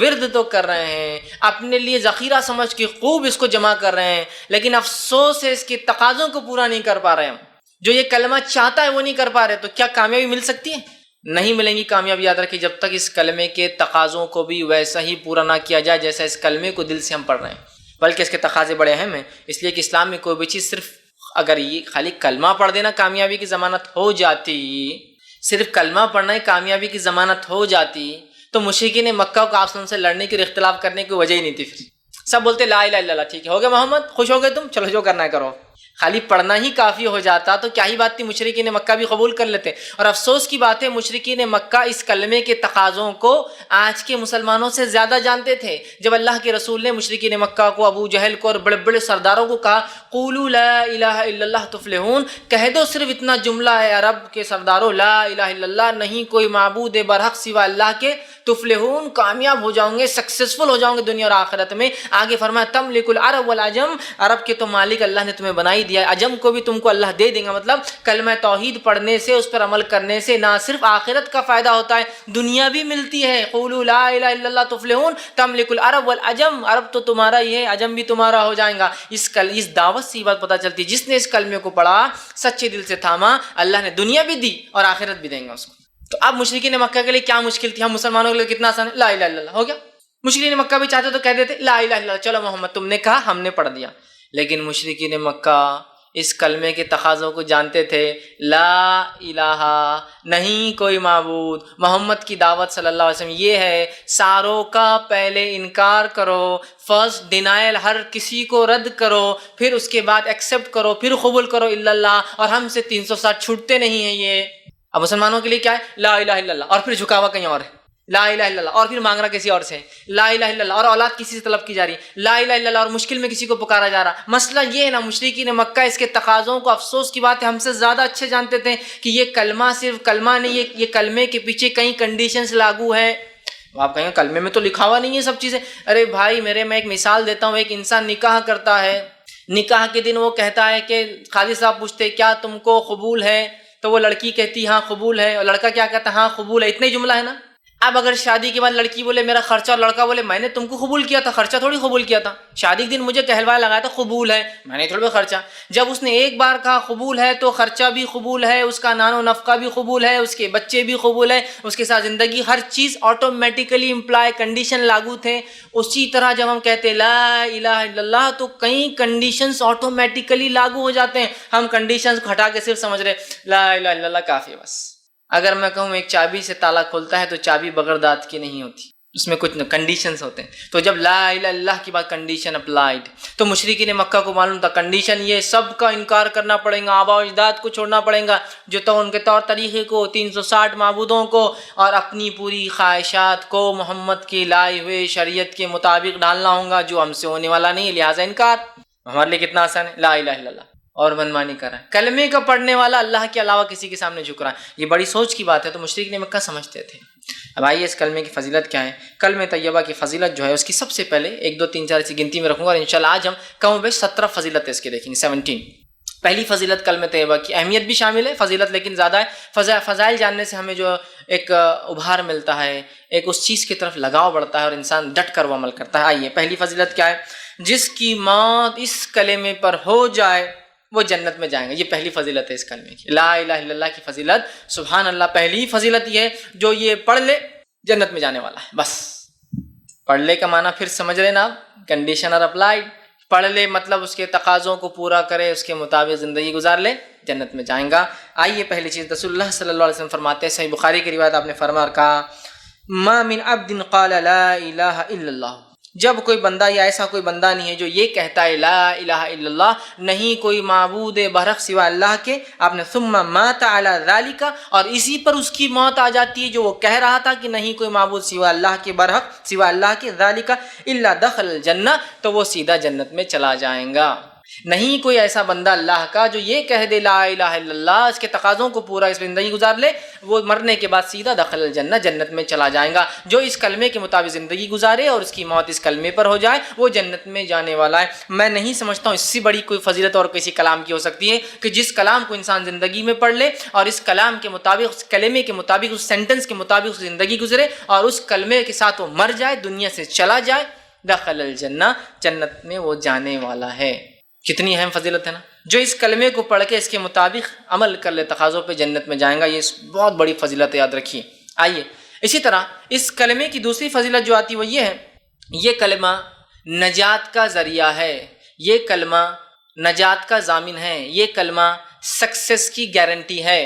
ورد تو کر رہے ہیں، اپنے لیے ذخیرہ سمجھ کے خوب اس کو جمع کر رہے ہیں، لیکن افسوس ہے اس کے تقاضوں کو پورا نہیں کر پا رہے ہیں۔ جو یہ کلمہ چاہتا ہے وہ نہیں کر پا رہے، تو کیا کامیابی مل سکتی ہے؟ نہیں ملیں گی کامیابی، یاد رکھیں جب تک اس کلمے کے تقاضوں کو بھی ویسا ہی پورا نہ کیا جائے جیسا اس کلمے کو دل سے ہم پڑھ رہے ہیں، بلکہ اس کے تقاضے بڑے اہم ہیں، اس لیے کہ اسلام میں کوئی بھی چیز صرف اگر یہ خالی کلمہ پڑھ دینا کامیابی کی ضمانت ہو جاتی، صرف کلمہ پڑھنا ہی کامیابی کی ضمانت ہو جاتی تو مشرکین مکہ کو آپ سے لڑنے کی اور اختلاف کرنے کی وجہ ہی نہیں تھی۔ پھر سب بولتے لا الہ الا اللہ، ٹھیک ہے ہو گیا محمد، خوش ہو گئے تم، چلو جو کرنا ہے کرو۔ خالی پڑھنا ہی کافی ہو جاتا تو کیا ہی بات تھی، مشرکین مکہ بھی قبول کر لیتے۔ اور افسوس کی بات ہے مشرکین مکہ اس کلمے کے تقاضوں کو آج کے مسلمانوں سے زیادہ جانتے تھے۔ جب اللہ کے رسول نے مشرکین مکہ کو، ابو جہل کو اور بڑے بڑے سرداروں کو کہا قولوا لا الہ الا اللہ تفلحون، کہہ دو صرف اتنا جملہ ہے عرب کے سرداروں، لا الہ الا اللہ، نہیں کوئی معبود برحق سوا اللہ کے، تفلحون، کامیاب ہو جاؤں گے، سکسیسفل ہو جاؤں گے دنیا اور آخرت میں۔ آگے فرمایا تملک العرب والعجم، عرب کے تو مالک اللہ نے تمہیں بنا ہی دیا ہے، عجم کو بھی تم کو اللہ دے دیں گا۔ مطلب کلمہ توحید پڑھنے سے، اس پر عمل کرنے سے نہ صرف آخرت کا فائدہ ہوتا ہے، دنیا بھی ملتی ہے۔ قولوا لا الہ الا اللہ تفلحون تملک العرب والعجم، عرب تو تمہارا ہی ہے، عجم بھی تمہارا ہو جائے گا۔ اس دعوت سے یہ بات پتہ چلتی ہے جس نے اس کلمے کو پڑھا، سچے دل سے تھاما، اللہ نے دنیا بھی دی اور آخرت بھی دیں گا اس کو۔ تو اب مشرکین مکہ کے لیے کیا مشکل تھی، ہم مسلمانوں کے لیے کتنا آسان ہے، لا الہ الا اللہ ہو گیا۔ مشرکین مکہ بھی چاہتے تو کہہ دیتے لا الہ الا اللہ، چلو محمد تم نے کہا ہم نے پڑھ دیا، لیکن مشرکین مکہ اس کلمے کے تقاضوں کو جانتے تھے، لا الہ، نہیں کوئی معبود، محمد کی دعوت صلی اللہ علیہ وسلم یہ ہے ساروں کا پہلے انکار کرو، فرسٹ ڈینائل، ہر کسی کو رد کرو، پھر اس کے بعد ایکسیپٹ کرو، پھر قبول کرو الا اللہ، اور ہم سے 360 چھوٹتے نہیں ہیں یہ۔ اب مسلمانوں کے لیے کیا ہے، لا الہ الا اللہ اور پھر جھکاوا کہیں اور ہے، لا الہ الا اللہ اور پھر مانگ رہا کسی اور سے، لا الہ الا اللہ اور اولاد کسی سے طلب کی جا رہی ہے، لا الہ الا اللہ اور مشکل میں کسی کو پکارا جا رہا۔ مسئلہ یہ ہے نا، مشرکین مکہ اس کے تقاضوں کو، افسوس کی بات ہے، ہم سے زیادہ اچھے جانتے تھے کہ یہ کلمہ صرف کلمہ نہیں، یہ کلمے کے پیچھے کئی کنڈیشنز لاگو ہے۔ آپ کہیں گے کلمے میں تو لکھا ہوا نہیں ہے سب چیزیں، ارے بھائی میرے، میں ایک مثال دیتا ہوں، ایک انسان نکاح کرتا ہے، نکاح کے دن وہ کہتا ہے کہ قاضی صاحب پوچھتے کیا تم کو قبول ہے، تو وہ لڑکی کہتی ہاں قبول ہے، اور لڑکا کیا کہتا ہے ہاں قبول ہے، اتنا ہی جملہ ہے نا، اب اگر شادی کے بعد لڑکی بولے میرا خرچہ اور لڑکا بولے میں نے تم کو قبول کیا تھا، خرچہ تھوڑی قبول کیا تھا، شادی کے دن مجھے کہلوایا لگایا تھا قبول ہے، میں نے تھوڑا خرچہ، جب اس نے ایک بار کہا قبول ہے تو خرچہ بھی قبول ہے، اس کا نان و نفقہ بھی قبول ہے، اس کے بچے بھی قبول ہے، اس کے ساتھ زندگی، ہر چیز آٹومیٹیکلی امپلائی کنڈیشن لاگو تھے۔ اسی طرح جب ہم کہتے لا الہ الا اللہ تو کئی کنڈیشنز آٹومیٹیکلی لاگو ہو جاتے ہیں، ہم کنڈیشنز کو ہٹا کے صرف سمجھ رہے لا الہ الا اللہ کافی ہے بس۔ اگر میں کہوں ایک چابی سے تالا کھولتا ہے تو چابی بغیر دانت کی نہیں ہوتی، اس میں کچھ کنڈیشنز ہوتے ہیں، تو جب لا الہ الا اللہ کی بات کنڈیشن اپلائیڈ، تو مشرکین مکہ کو معلوم تھا کنڈیشن یہ سب کا انکار کرنا پڑے گا، آباء و اجداد کو چھوڑنا پڑے گا، جو تو ان کے طور طریقے کو، 360 معبودوں کو اور اپنی پوری خواہشات کو محمد کی لائے ہوئے شریعت کے مطابق ڈالنا ہوگا، جو ہم سے ہونے والا نہیں، لہٰذا انکار۔ ہمارے لیے کتنا آسان ہے، لا الہ الا اللہ اور منمانی کر رہا ہے، کلمے کا پڑھنے والا اللہ کے علاوہ کسی کے سامنے جھک رہا ہے، یہ بڑی سوچ کی بات ہے، تو مشرکین مکہ سمجھتے تھے۔ اب آئیے اس کلمے کی فضیلت کیا ہے، کلمہ طیبہ کی فضیلت جو ہے اس کی سب سے پہلے 1 2 3 4 ایسی گنتی میں رکھوں گا، اور انشاءاللہ آج ہم کم و بیش 17 فضیلت اس کے دیکھیں گے، 17۔ پہلی فضیلت کلمہ طیبہ کی اہمیت بھی شامل ہے، فضیلت لیکن زیادہ ہے، فضائل جاننے سے ہمیں جو ایک ابھار ملتا ہے، ایک اس چیز کی طرف لگاؤ بڑھتا ہے اور انسان ڈٹ کر وہ عمل کرتا ہے۔ آئیے پہلی فضیلت کیا ہے، جس کی موت اس کلمے پر ہو جائے وہ جنت میں جائیں گے، یہ پہلی فضیلت ہے اس کلمے کی، لا الہ الا اللہ کی فضیلت، سبحان اللہ، پہلی فضیلت یہ ہے جو یہ پڑھ لے جنت میں جانے والا ہے، بس۔ پڑھ لے کا معنی پھر سمجھ رہے نا آپ، کنڈیشن اور اپلائیڈ، پڑھ لے مطلب اس کے تقاضوں کو پورا کرے، اس کے مطابق زندگی گزار لے، جنت میں جائیں گا۔ آئیے پہلی چیز، رسول اللہ صلی اللہ علیہ وسلم فرماتے ہیں، صحیح بخاری کی روایت، آپ نے فرمایا اور کہا ما من عبد قال لا الہ الا اللہ، جب کوئی بندہ یا ایسا کوئی بندہ نہیں ہے جو یہ کہتا ہے لا الہ الا اللہ، نہیں کوئی معبود برحق سوا اللہ کے، آپ نے ثم مات علی ذالک، اور اسی پر اس کی موت آ جاتی ہے جو وہ کہہ رہا تھا کہ نہیں کوئی معبود سوا اللہ کے، برحق سوا اللہ کے، ذالک الا دخل الجنہ، تو وہ سیدھا جنت میں چلا جائیں گا۔ نہیں کوئی ایسا بندہ اللہ کا جو یہ کہہ دے لا الہ الا اللہ، اس کے تقاضوں کو پورا اس میں زندگی گزار لے، وہ مرنے کے بعد سیدھا دخل الجنہ، جنت میں چلا جائے گا۔ جو اس کلمے کے مطابق زندگی گزارے اور اس کی موت اس کلمے پر ہو جائے وہ جنت میں جانے والا ہے۔ میں نہیں سمجھتا ہوں اس سے بڑی کوئی فضیلت اور کسی کلام کی ہو سکتی ہے کہ جس کلام کو انسان زندگی میں پڑھ لے اور اس کلام کے مطابق، اس کلمے کے مطابق، اس سینٹنس کے مطابق اس زندگی گزرے اور اس کلمے کے ساتھ وہ مر جائے، دنیا سے چلا جائے، دخل الجنہ، جنت میں وہ جانے والا ہے۔ کتنی اہم فضیلت ہے نا، جو اس کلمے کو پڑھ کے اس کے مطابق عمل کر لے تقاضوں پہ جنت میں جائیں گا، یہ بہت بڑی فضیلت ہے، یاد رکھیے۔ آئیے اسی طرح اس کلمے کی دوسری فضیلت جو آتی ہے وہ یہ ہے، یہ کلمہ نجات کا ذریعہ ہے، یہ کلمہ نجات کا ضامن ہے، یہ کلمہ سکسیس کی گارنٹی ہے۔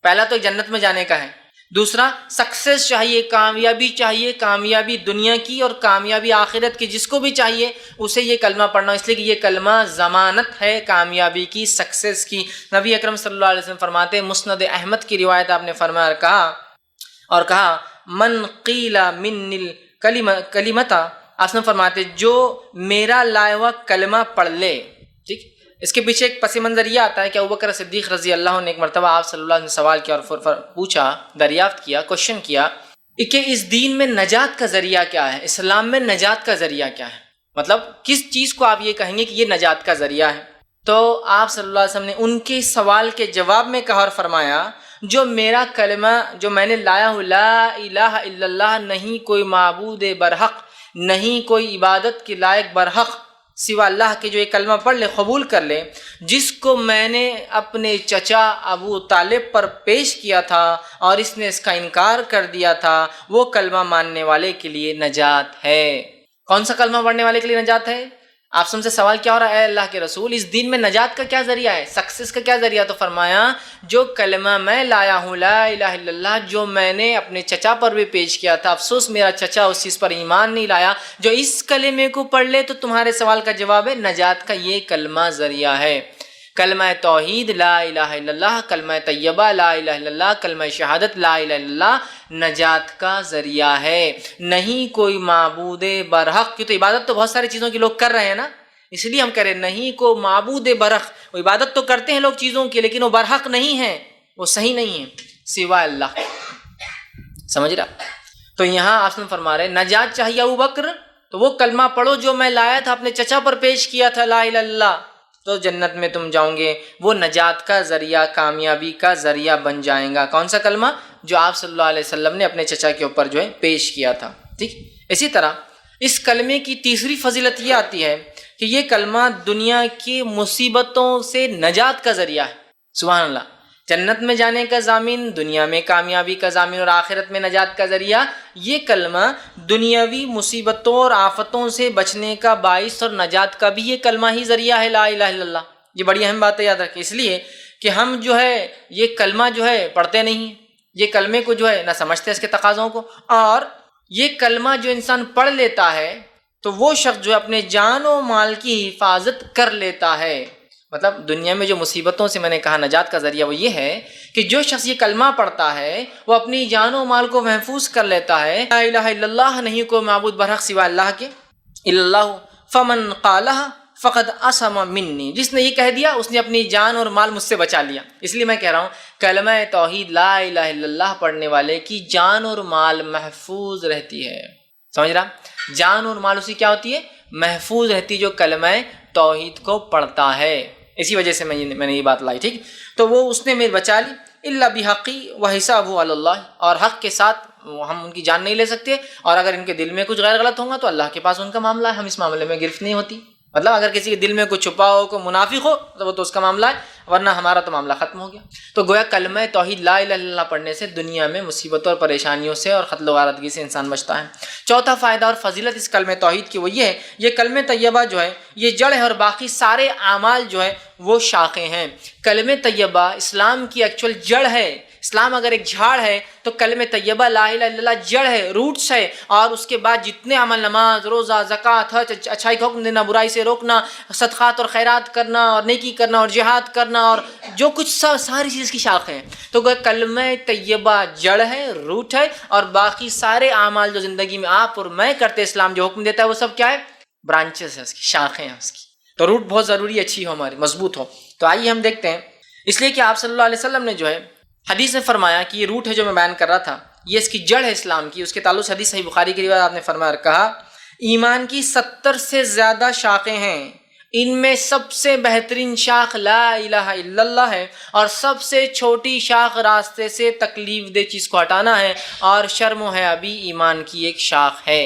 پہلا تو جنت میں جانے کا ہے، دوسرا سکسیس چاہیے، کامیابی چاہیے، کامیابی دنیا کی اور کامیابی آخرت کی، جس کو بھی چاہیے اسے یہ کلمہ پڑھنا، اس لیے کہ یہ کلمہ ضمانت ہے کامیابی کی، سکسیس کی۔ نبی اکرم صلی اللہ علیہ وسلم فرماتے ہیں، مسند احمد کی روایت، آپ نے فرمایا اور کہا من قیل من الکلمۃ، آپ نے فرماتے جو میرا لائے ہوا کلمہ پڑھ لے، ٹھیک۔ اس کے پیچھے ایک پس منظر یہ آتا ہے کہ ابوبکر صدیق رضی اللہ عنہ نے ایک مرتبہ آپ صلی اللہ علیہ وسلم سوال کیا اور پوچھا، دریافت کیا، کوشچن کیا کہ اس دین میں نجات کا ذریعہ کیا ہے، اسلام میں نجات کا ذریعہ کیا ہے، مطلب کس چیز کو آپ یہ کہیں گے کہ یہ نجات کا ذریعہ ہے؟ تو آپ صلی اللہ علیہ وسلم نے ان کے سوال کے جواب میں کہا اور فرمایا جو میرا کلمہ جو میں نے لایا ہوں، لا الہ الا اللہ، نہیں کوئی معبود برحق، نہیں کوئی عبادت کے لائق برحق سوا اللہ کے، جو یہ کلمہ پڑھ لے، قبول کر لے، جس کو میں نے اپنے چچا ابو طالب پر پیش کیا تھا اور اس نے اس کا انکار کر دیا تھا، وہ کلمہ ماننے والے کے لیے نجات ہے۔ کون سا کلمہ پڑھنے والے کے لیے نجات ہے؟ آپ سے سوال کیا ہو رہا ہے، اے اللہ کے رسول اس دین میں نجات کا کیا ذریعہ ہے، سکسیس کا کیا ذریعہ؟ تو فرمایا جو کلمہ میں لایا ہوں، لا الہ الا اللہ، جو میں نے اپنے چچا پر بھی پیش کیا تھا، افسوس میرا چچا اس چیز پر ایمان نہیں لایا، جو اس کلمے کو پڑھ لے تو تمہارے سوال کا جواب ہے، نجات کا یہ کلمہ ذریعہ ہے۔ کلمہ توحید لا الہ الا اللہ، کلمہ طیبہ لا الہ الا اللہ، کلمہ شہادت لا الہ الا اللہ نجات کا ذریعہ ہے۔ نہیں کوئی معبود برحق، کی تو عبادت تو بہت ساری چیزوں کی لوگ کر رہے ہیں نا، اس لیے ہم کہہ رہے ہیں نہیں کوئی معبود برحق، وہ عبادت تو کرتے ہیں لوگ چیزوں کی لیکن وہ برحق نہیں ہے، وہ صحیح نہیں ہے، سوا اللہ، سمجھ رہا؟ تو یہاں آپ نے فرما رہے نجات چاہیے ابوبکر تو وہ کلمہ پڑھو جو میں لایا تھا، اپنے چچا پر پیش کیا تھا، لا الہ الا اللہ، تو جنت میں تم جاؤں گے، وہ نجات کا ذریعہ، کامیابی کا ذریعہ بن جائیں گا۔ کون سا کلمہ؟ جو آپ صلی اللہ علیہ وسلم نے اپنے چچا کے اوپر جو ہے پیش کیا تھا. ٹھیک. اسی طرح اس کلمے کی تیسری فضیلت یہ آتی ہے کہ یہ کلمہ دنیا کی مصیبتوں سے نجات کا ذریعہ ہے. سبحان اللہ. جنت میں جانے کا ضامن، دنیا میں کامیابی کا ضامن اور آخرت میں نجات کا ذریعہ. یہ کلمہ دنیاوی مصیبتوں اور آفتوں سے بچنے کا باعث اور نجات کا بھی یہ کلمہ ہی ذریعہ ہے، لا الہ الا اللہ. یہ بڑی اہم بات ہے، یاد رکھیں. اس لیے کہ ہم جو ہے یہ کلمہ جو ہے پڑھتے نہیں ہیں، یہ کلمے کو جو ہے نہ سمجھتے اس کے تقاضوں کو، اور یہ کلمہ جو انسان پڑھ لیتا ہے تو وہ شخص جو اپنے جان و مال کی حفاظت کر لیتا ہے. مطلب دنیا میں جو مصیبتوں سے میں نے کہا نجات کا ذریعہ وہ یہ ہے کہ جو شخص یہ کلمہ پڑھتا ہے وہ اپنی جان و مال کو محفوظ کر لیتا ہے. لا الہ الا اللہ، نہیں کوئی معبود برحق سوا اللہ کے، الا اللہ فمن قالہ فقد عصم منی. جس نے یہ کہہ دیا اس نے اپنی جان اور مال مجھ سے بچا لیا. اس لیے میں کہہ رہا ہوں کلمہ توحید لا الہ الا اللہ پڑھنے والے کی جان اور مال محفوظ رہتی ہے. سمجھ رہا؟ جان اور مال اسی کیا ہوتی ہے؟ محفوظ رہتی جو کلمہ توحید کو پڑھتا ہے. اسی وجہ سے میں نے یہ بات لائی. ٹھیک. تو وہ اس نے میرے بچا لی. الا بحقی وحسابہ علی اللہ، اور حق کے ساتھ ہم ان کی جان نہیں لے سکتے، اور اگر ان کے دل میں کچھ غیر غلط ہوگا تو اللہ کے پاس ان کا معاملہ ہے، ہم اس معاملے میں گرفت نہیں ہوتی. مطلب اگر کسی کے دل میں کوئی چھپا ہو، کوئی منافق ہو تو وہ تو اس کا معاملہ ہے، ورنہ ہمارا تو معاملہ ختم ہو گیا. تو گویا کلمہ توحید لا الہ الا اللہ پڑھنے سے دنیا میں مصیبتوں اور پریشانیوں سے اور قتل و غارتگی سے انسان بچتا ہے. چوتھا فائدہ اور فضیلت اس کلمہ توحید کی وہ یہ ہے، یہ کلمہ طیبہ جو ہے یہ جڑ ہے اور باقی سارے اعمال جو ہے وہ شاخیں ہیں. کلمہ طیبہ اسلام کی ایکچوئل جڑ ہے. اسلام اگر ایک جھاڑ ہے تو کلمہ طیبہ لا الہ الا اللہ جڑ ہے، روٹس ہے، اور اس کے بعد جتنے عمل، نماز، روزہ، زکوٰۃ، حج، اچھائی کا حکم دینا، برائی سے روکنا، صدقات اور خیرات کرنا اور نیکی کرنا اور جہاد کرنا اور جو کچھ ساری چیز کی شاخیں ہیں. تو کلمہ طیبہ جڑ ہے، روٹ ہے، اور باقی سارے اعمال جو زندگی میں آپ اور میں کرتے اسلام جو حکم دیتا ہے وہ سب کیا ہے؟ برانچز ہیں اس کی، شاخیں ہیں اس کی. تو روٹ بہت ضروری اچھی ہو، ہماری مضبوط ہو. تو آئیے ہم دیکھتے ہیں. اس لیے کہ آپ صلی اللہ علیہ وسلم نے جو ہے حدیث میں فرمایا کہ یہ روٹ ہے جو میں بیان کر رہا تھا، یہ اس کی جڑ ہے اسلام کی. اس کے تعلق سے حدیث صحیح بخاری کی روایت آپ نے فرمایا اور کہا ایمان کی 70 سے زیادہ شاخیں ہیں، ان میں سب سے بہترین شاخ لا الہ الا اللہ ہے، اور سب سے چھوٹی شاخ راستے سے تکلیف دہ چیز کو ہٹانا ہے، اور شرم و حیا بھی ایمان کی ایک شاخ ہے.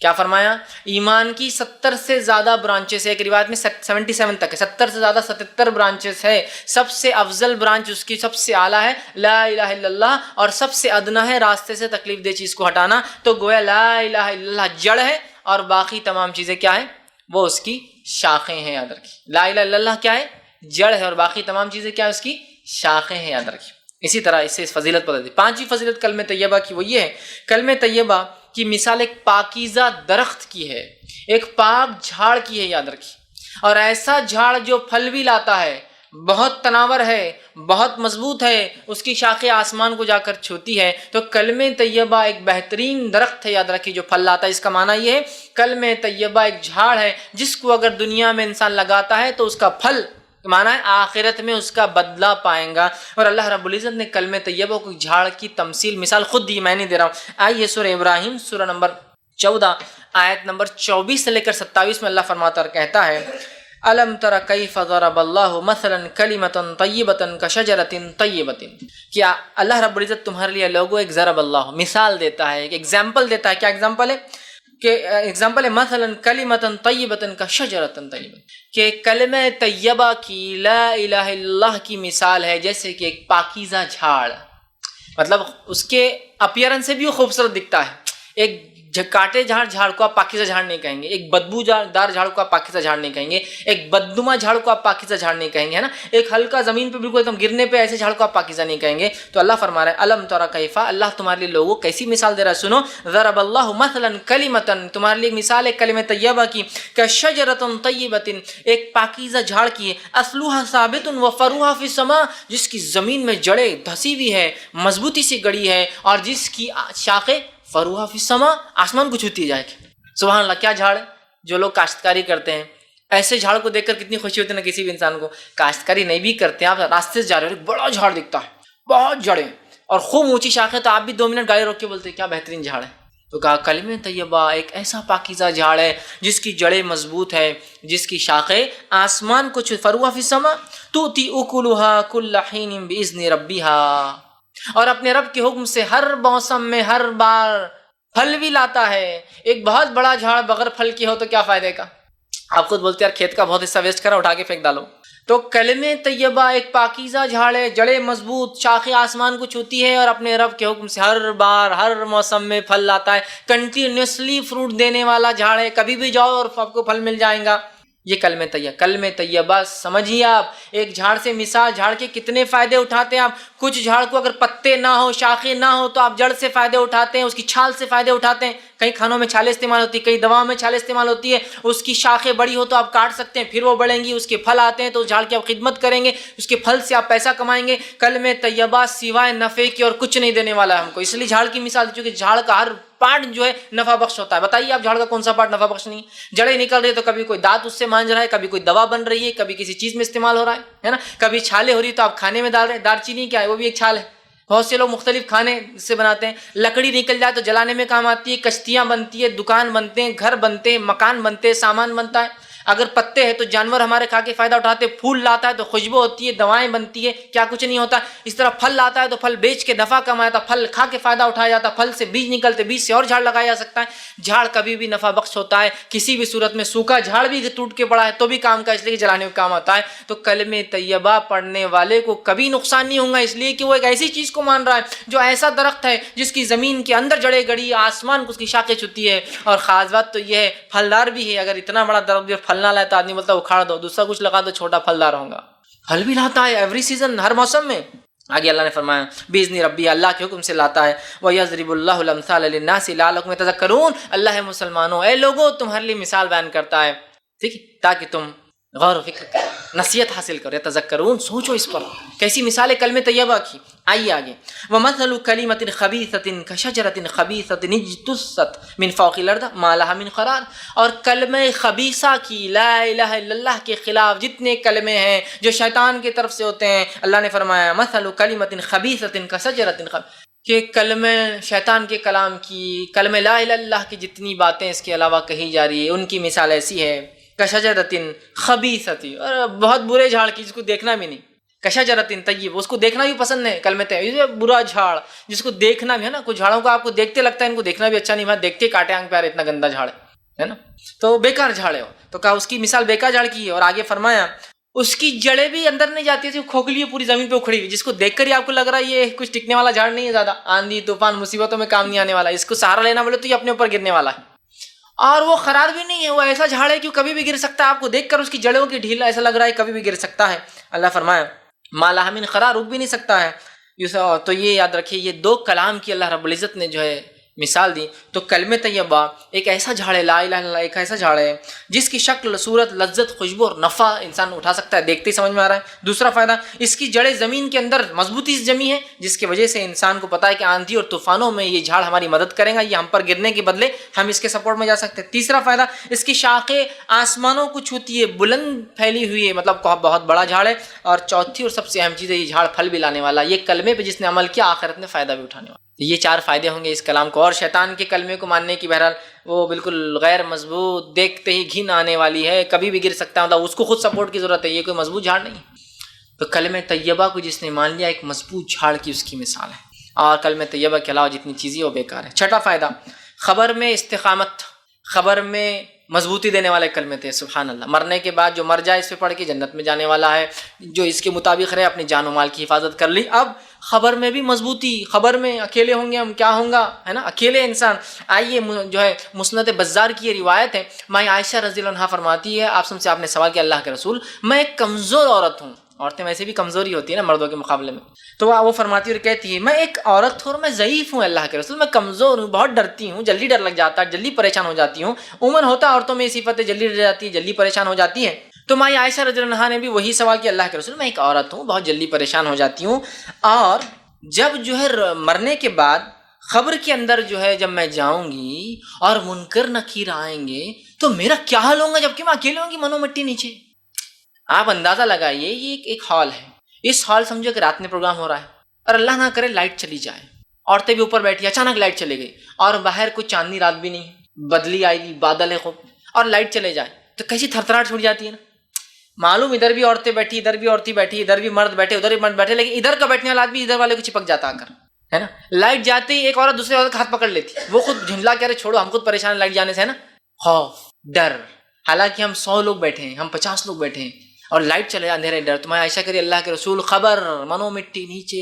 کیا فرمایا؟ ایمان کی 70 سے زیادہ برانچز ہے، ایک روایت میں 77 تک ہے، 70 سے زیادہ 77 برانچز ہے. سب سے افضل برانچ اس کی سب سے اعلیٰ ہے لا الہ الا اللہ، اور سب سے ادنا ہے راستے سے تکلیف دہ چیز کو ہٹانا. تو گویا لا الہ الا اللہ جڑ ہے اور باقی تمام چیزیں کیا ہیں؟ وہ اس کی شاخیں ہیں. یاد رکھیے لا الہ الا اللہ کیا ہے؟ جڑ ہے، اور باقی تمام چیزیں کیا ہے؟ اس کی شاخیں ہیں. یاد رکھیے. اسی طرح اس سے فضیلت پتہ دی. پانچویں فضیلت کلمہ طیبہ کی وہ یہ ہے، کلمہ طیبہ کی مثال ایک پاکیزہ درخت کی ہے، ایک پاک جھاڑ کی ہے. یاد رکھیے. اور ایسا جھاڑ جو پھل بھی لاتا ہے، بہت تناور ہے، بہت مضبوط ہے، اس کی شاخیں آسمان کو جا کر چھوتی ہے. تو کلمہ طیبہ ایک بہترین درخت ہے، یاد رکھیے، جو پھل لاتا ہے. اس کا معنی یہ ہے کلمہ طیبہ ایک جھاڑ ہے جس کو اگر دنیا میں انسان لگاتا ہے تو اس کا پھل معنی ہے آخرت میں اس کا بدلہ پائیں گا. اور اللہ رب العزت نے کلمہ طیبہ کو جھاڑ کی تمثیل، مثال خود دی، میں نہیں دے رہا ہوں. آئیے سورہ ابراہیم سورہ نمبر 14 آیت نمبر 24 سے لے کر 27 میں اللہ فرماتا اور کہتا ہے الم تر کیف ضرب اللہ مثلا کلمۃ طیبۃ کشجرۃ طیبۃ. کیا اللہ رب العزت تمہارے لیے لوگوں ایک ضرب اللہ مثال دیتا ہے، ایک ایگزامپل دیتا ہے. کیا ایگزامپل ہے؟ کہ ایگزامپل ہے مثلا کلمۃ طیبۃ کشجرۃ طیبۃ، کہ کلمہ طیبہ کی لا الہ الا اللہ کی مثال ہے جیسے کہ ایک پاکیزہ جھاڑ. مطلب اس کے اپیرنس سے بھی وہ خوبصورت دکھتا ہے. ایک کاٹے جھاڑ کو آپ پاکیزہ جھاڑ نہیں کہیں گے، ایک بدبو دار جھاڑ کو آپ پاکیزہ جھاڑ نہیں کہیں گے، ایک بدنما جھاڑ کو آپ پاکیزہ جھاڑ نہیں کہیں گے، ہے نا، ایک ہلکا زمین پہ بالکل ایک دم گرنے پہ ایسے جھاڑ کو آپ پاکیزہ نہیں کہیں گے. تو اللہ فرما رہا ہے الم تر کیف، اللہ تمہارے لیے لوگوں کیسی مثال دے رہا ہے، سنو. ضرب اللہ مثلا کلمۃ، تمہارے لیے مثال ہے کلمہ طیبہ کی، کشجرۃ طیبۃ، ایک پاکیزہ جھاڑ کی ہے، اصلها ثابت وفروها فی السماء، جس کی زمین میں جڑیں دھسی ہوئی ہے، مضبوطی سے گڑی ہے، اور جس کی شاخیں فروها فی السماء، آسمان کو چھوتی جائے گی. سبحان اللہ. کیا جھاڑ ہے؟ جو لوگ کاشتکاری کرتے ہیں ایسے جھاڑ کو دیکھ کر کتنی خوشی ہوتی ہے نا کسی بھی انسان کو. کاشتکاری نہیں بھی کرتے ہیں، آپ راستے سے جا رہے ہو، بڑا جھاڑ دکھتا ہے، بہت جڑیں اور خوب اونچی شاخیں، تو آپ بھی 2 منٹ گاڑی روک کے بولتے ہیں کیا بہترین جھاڑ ہے. تو کہا کلمہ طیبہ ایک ایسا پاکیزہ جھاڑ ہے جس کی جڑیں مضبوط ہے، جس کی شاخیں آسمان کو فروها فی السماء تؤتی اکلها کل حین باذن ربها. اور اپنے رب کے حکم سے ہر موسم میں ہر بار پھل بھی لاتا ہے۔ ایک بہت بڑا جھاڑ بغیر پھل کی ہو تو کیا فائدے کا؟ آپ خود بولتے ہیں یار کھیت کا بہت حصہ ویسٹ کرا، اٹھا کے پھینک ڈالو۔ تو کلمہ طیبہ ایک پاکیزہ جھاڑ ہے، جڑیں مضبوط، شاخیں آسمان کو چھوتی ہے، اور اپنے رب کے حکم سے ہر بار ہر موسم میں پھل لاتا ہے، کنٹینیوسلی فروٹ دینے والا جھاڑ ہے، کبھی بھی جاؤ اور آپ کو پھل مل جائیں گا۔ یہ کلمہ طیبہ سمجھیے آپ، ایک جھاڑ سے مثال، جھاڑ کے کتنے فائدے اٹھاتے ہیں آپ۔ کچھ جھاڑ کو اگر پتے نہ ہو، شاخیں نہ ہو، تو آپ جڑ سے فائدے اٹھاتے ہیں، اس کی چھال سے فائدے اٹھاتے ہیں۔ کئی کھانوں میں چھالیں استعمال ہوتی ہے، کئی دواؤں میں چھالیں استعمال ہوتی ہے۔ اس کی شاخیں بڑی ہو تو آپ کاٹ سکتے ہیں، پھر وہ بڑھیں گی، اس کے پھل آتے ہیں تو اس جھاڑ کی آپ خدمت کریں گے، اس کے پھل سے آپ پیسہ کمائیں گے۔ کلمہ طیبہ سوائے نفع کے اور کچھ نہیں دینے والا ہے ہم کو، اس لیے جھاڑ کی مثال، چونکہ جھاڑ کا ہر پارٹ جو ہے نفع بخش ہوتا ہے۔ بتائیے آپ جھاڑ کا کون سا پارٹ نفع بخش نہیں ہے؟ جڑیں نکل رہی ہے تو کبھی کوئی دانت اس سے مانج رہا ہے، کبھی کوئی دوا بن رہی ہے، کبھی کسی چیز میں استعمال ہو رہا ہے نا، کبھی چھالیں ہو رہی ہے تو آپ کھانے میں ڈال رہے ہیں۔ دار چینی کیا ہے؟ وہ بھی ایک چھال ہے، بہت سے لوگ مختلف کھانے سے بناتے ہیں۔ لکڑی نکل جائے تو جلانے میں کام آتی ہے، کشتیاں بنتی ہے، دکان بنتے ہیں، گھر بنتے ہیں، مکان بنتے ہیں، سامان بنتا ہے۔ اگر پتے ہیں تو جانور ہمارے کھا کے فائدہ اٹھاتے ہیں، پھول لاتا ہے تو خوشبو ہوتی ہے، دوائیں بنتی ہے، کیا کچھ نہیں ہوتا۔ اس طرح پھل لاتا ہے تو پھل بیچ کے نفع کمایا جاتا، پھل کھا کے فائدہ اٹھایا جاتا، پھل سے بیج نکلتے، بیج سے اور جھاڑ لگایا جا سکتا ہے۔ جھاڑ کبھی بھی نفع بخش ہوتا ہے، کسی بھی صورت میں سوکھا جھاڑ بھی ٹوٹ کے پڑا ہے تو بھی کام کا، اس لیے کہ جلانے میں کام آتا ہے۔ تو کلمہ طیبہ پڑھنے والے کو کبھی نقصان نہیں ہوگا، اس لیے کہ وہ ایک ایسی چیز کو مان رہا ہے جو ایسا درخت ہے جس کی زمین کے اندر جڑیں گڑی، آسمان کو اس کی شاخیں چھوتی ہے۔ اور خاص بات تو یہ ہے پھلدار بھی ہے، اگر اتنا بڑا درخت بھی پھل نہ لائے تو آدمی بولتا ہے اکھاڑ دو، دوسرا کچھ لگا دو، چھوٹا پھلدار ہوگا۔ پھل بھی لاتا ہے ایوری سیزن، ہر موسم میں۔ آگے اللہ نے فرمایا بِإِذْنِ ربی، اللہ کے حکم سے لاتا ہے۔ وَيَضْرِبُ اللَّهُ الْأَمْثَالَ لِلنَّاسِ لَعَلَّكُمْ يَتَذَكَّرُونَ، اللہ ہے مسلمانوں، اے لوگوں تمہارے لیے مثال بیان کرتا ہے، ٹھیک ہے، تاکہ تم غور و فکر کرو، نصیحت حاصل کرو، یتذکرون، سوچو اس پر۔ کیسی مثال ہے کلمہ طیبہ کی؟ آئیے آگے۔ وَمَثَلُ كَلِمَةٍ خَبِيثَةٍ كَشَجَرَةٍ خَبِيثَةٍ اجْتُثَّتْ مِنْ فَوْقِ الْأَرْضِ مَا لَهَا مِنْ قَرَارٍ، اور کلمہ خبیثہ کی، لا الہ الا اللہ کے خلاف جتنے کلمے ہیں جو شیطان کی طرف سے ہوتے ہیں، اللہ نے فرمایا مَثَلُ كَلِمَةٍ خَبِيثَةٍ كَشَجَرَةٍ، کہ کلمہ شیطان کے کلام کی، کلمہ لا الہ الا اللہ کی جتنی باتیں اس کے علاوہ کہی جا رہی ہے، ان کی مثال ایسی ہے کشجرۃ خبیثۃ، اور بہت برے جھاڑ کی، جس کو دیکھنا بھی نہیں، کشجرۃ طیب، اس کو دیکھنا بھی پسند ہے، کلمہ طیب، یہ برا جھاڑ جس کو دیکھنا بھی ہے نا، کچھ جھاڑوں کو آپ کو دیکھتے لگتا ہے ان کو دیکھنا بھی اچھا نہیں، بات دیکھتے کاٹے آنکھ پہ آ رہے، اتنا گندا جھاڑ ہے نا، تو بیکار جھاڑ ہے وہ۔ تو کہا اس کی مثال بیکار جھاڑ کی ہے، اور آگے فرمایا اس کی جڑیں بھی اندر نہیں جاتی تھی، کھوکھلی ہے پوری زمین پہ اکھڑی ہوئی، جس کو دیکھ کر ہی آپ کو لگ رہا ہے یہ کچھ ٹکنے والا جھاڑ نہیں ہے، زیادہ آندھی طوفان مصیبتوں میں کام نہیں آنے والا، اس کو سہارا لینا بولے تو یہ اپنے اوپر گرنے والا ہے۔ اور وہ قرار بھی نہیں ہے، وہ ایسا جھاڑ ہے کہ کبھی بھی گر سکتا ہے، آپ کو دیکھ کر اس کی جڑوں کی ڈھیل ایسا لگ رہا ہے کبھی بھی گر سکتا ہے۔ اللہ فرمایا ما لہا من قرار، رک بھی نہیں سکتا ہے۔ تو یہ یاد رکھیے، یہ دو کلام کی اللہ رب العزت نے جو ہے مثال دی۔ تو کلمہ طیبہ ایک ایسا جھاڑ ہے، لا الہ الا اللہ ایک ایسا جھاڑ ہے جس کی شکل، صورت، لذت، خوشبو اور نفع انسان اٹھا سکتا ہے، دیکھتے ہی سمجھ میں آ رہا ہے۔ دوسرا فائدہ، اس کی جڑیں زمین کے اندر مضبوطی سے جمی ہے، جس کی وجہ سے انسان کو پتا ہے کہ آندھی اور طوفانوں میں یہ جھاڑ ہماری مدد کرے گا، یہ ہم پر گرنے کے بدلے ہم اس کے سپورٹ میں جا سکتے ہیں۔ تیسرا فائدہ، اس کی شاخیں آسمانوں کو چھوتی ہے، بلند پھیلی ہوئی ہے، مطلب بہت بڑا جھاڑ ہے۔ اور چوتھی اور سب سے اہم چیز ہے، یہ جھاڑ پھل بھی لانے والا، یہ کلمے پہ جس نے عمل کیا آخرت میں فائدہ بھی اٹھانے والا۔ یہ چار فائدے ہوں گے اس کلام کو۔ اور شیطان کے کلمے کو ماننے کی بہرحال وہ بالکل غیر مضبوط، دیکھتے ہی گھن آنے والی ہے، کبھی بھی گر سکتا ہے، مطلب اس کو خود سپورٹ کی ضرورت ہے، یہ کوئی مضبوط جھاڑ نہیں۔ تو کلمہ طیبہ کو جس نے مان لیا، ایک مضبوط جھاڑ کی اس کی مثال ہے، اور کلمہ طیبہ کے علاوہ جتنی چیزیں وہ بیکار ہے۔ چھٹا فائدہ، خبر میں استقامت، خبر میں مضبوطی دینے والے کلمے تھے، سبحان اللہ۔ مرنے کے بعد جو مر جائے اس پہ پڑھ کے جنت میں جانے والا ہے، جو اس کے مطابق رہے، اپنی جان و مال کی حفاظت کر لی۔ اب خبر میں بھی مضبوطی، خبر میں اکیلے ہوں گے ہم، کیا ہوں گا، ہے نا، اکیلے انسان۔ آئیے جو ہے مسند بزار کی یہ روایت ہے، ماں عائشہ رضی اللہ عنہا فرماتی ہے، آپ نے سوال کیا اللہ کے رسول، میں ایک کمزور عورت ہوں، عورتیں ویسے بھی کمزوری ہوتی ہے نا مردوں کے مقابلے میں، تو وہ فرماتی ہے اور کہتی ہے میں ایک عورت ہوں اور میں ضعیف ہوں اللہ کے رسول، میں کمزور ہوں، بہت ڈرتی ہوں، جلدی ڈر لگ جاتا ہے، جلدی پریشان ہو جاتی ہوں۔ عموماً ہوتا ہے عورتوں میں یہ صفت ہے، جلدی ڈر جاتی ہے، جلدی پریشان ہو جاتی ہے۔ تو ماں عائشہ رضی اللہ عنہا نے بھی وہی سوال کیا اللہ کے رسول، میں ایک عورت ہوں، بہت جلدی پریشان ہو جاتی ہوں، اور جب جو ہے مرنے کے بعد خبر کے اندر جو ہے جب میں جاؤں گی اور منکر نکیر آئیں گے تو میرا کیا حال ہوگا، جبکہ میں اکیلے ہوں گی منو مٹی نیچے۔ آپ اندازہ لگائیے، یہ ایک ہال ہے، اس ہال سمجھو کہ رات میں پروگرام ہو رہا ہے، اور اللہ نہ کرے لائٹ چلی جائے، عورتیں بھی اوپر بیٹھی، اچانک لائٹ چلے گئی، اور باہر کوئی چاندنی رات بھی نہیں، بدلی آئی گی، بادل ہے خوب، اور لائٹ چلے جائے تو کیسی تھرتھراہٹ چھوٹ جاتی ہے نا۔ معلوم ادھر بھی عورتیں بیٹھی, ادھر بھی عورتیں بیٹھی, ادھر بھی مرد بیٹھے, ادھر بھی مرد بیٹھے, لیکن ادھر کا بیٹھنے والا آدمی ادھر والے کو چپک جاتا آ کر, ہے نا. لائٹ جاتے ہی ایک عورت دوسرے عورت کا ہاتھ پکڑ لیتی, وہ خود جھنڈلا کہہ رہے چھوڑو ہم خود پریشان لائٹ جانے سے, ہے نا, خوف ڈر. حالانکہ ہم 100 لوگ بیٹھے ہیں, ہم 50 لوگ بیٹھے ہیں اور لائٹ چلے اندھیرے ڈر. تمہیں عائشہ کری اللہ کے رسول خبر منو مٹی نیچے,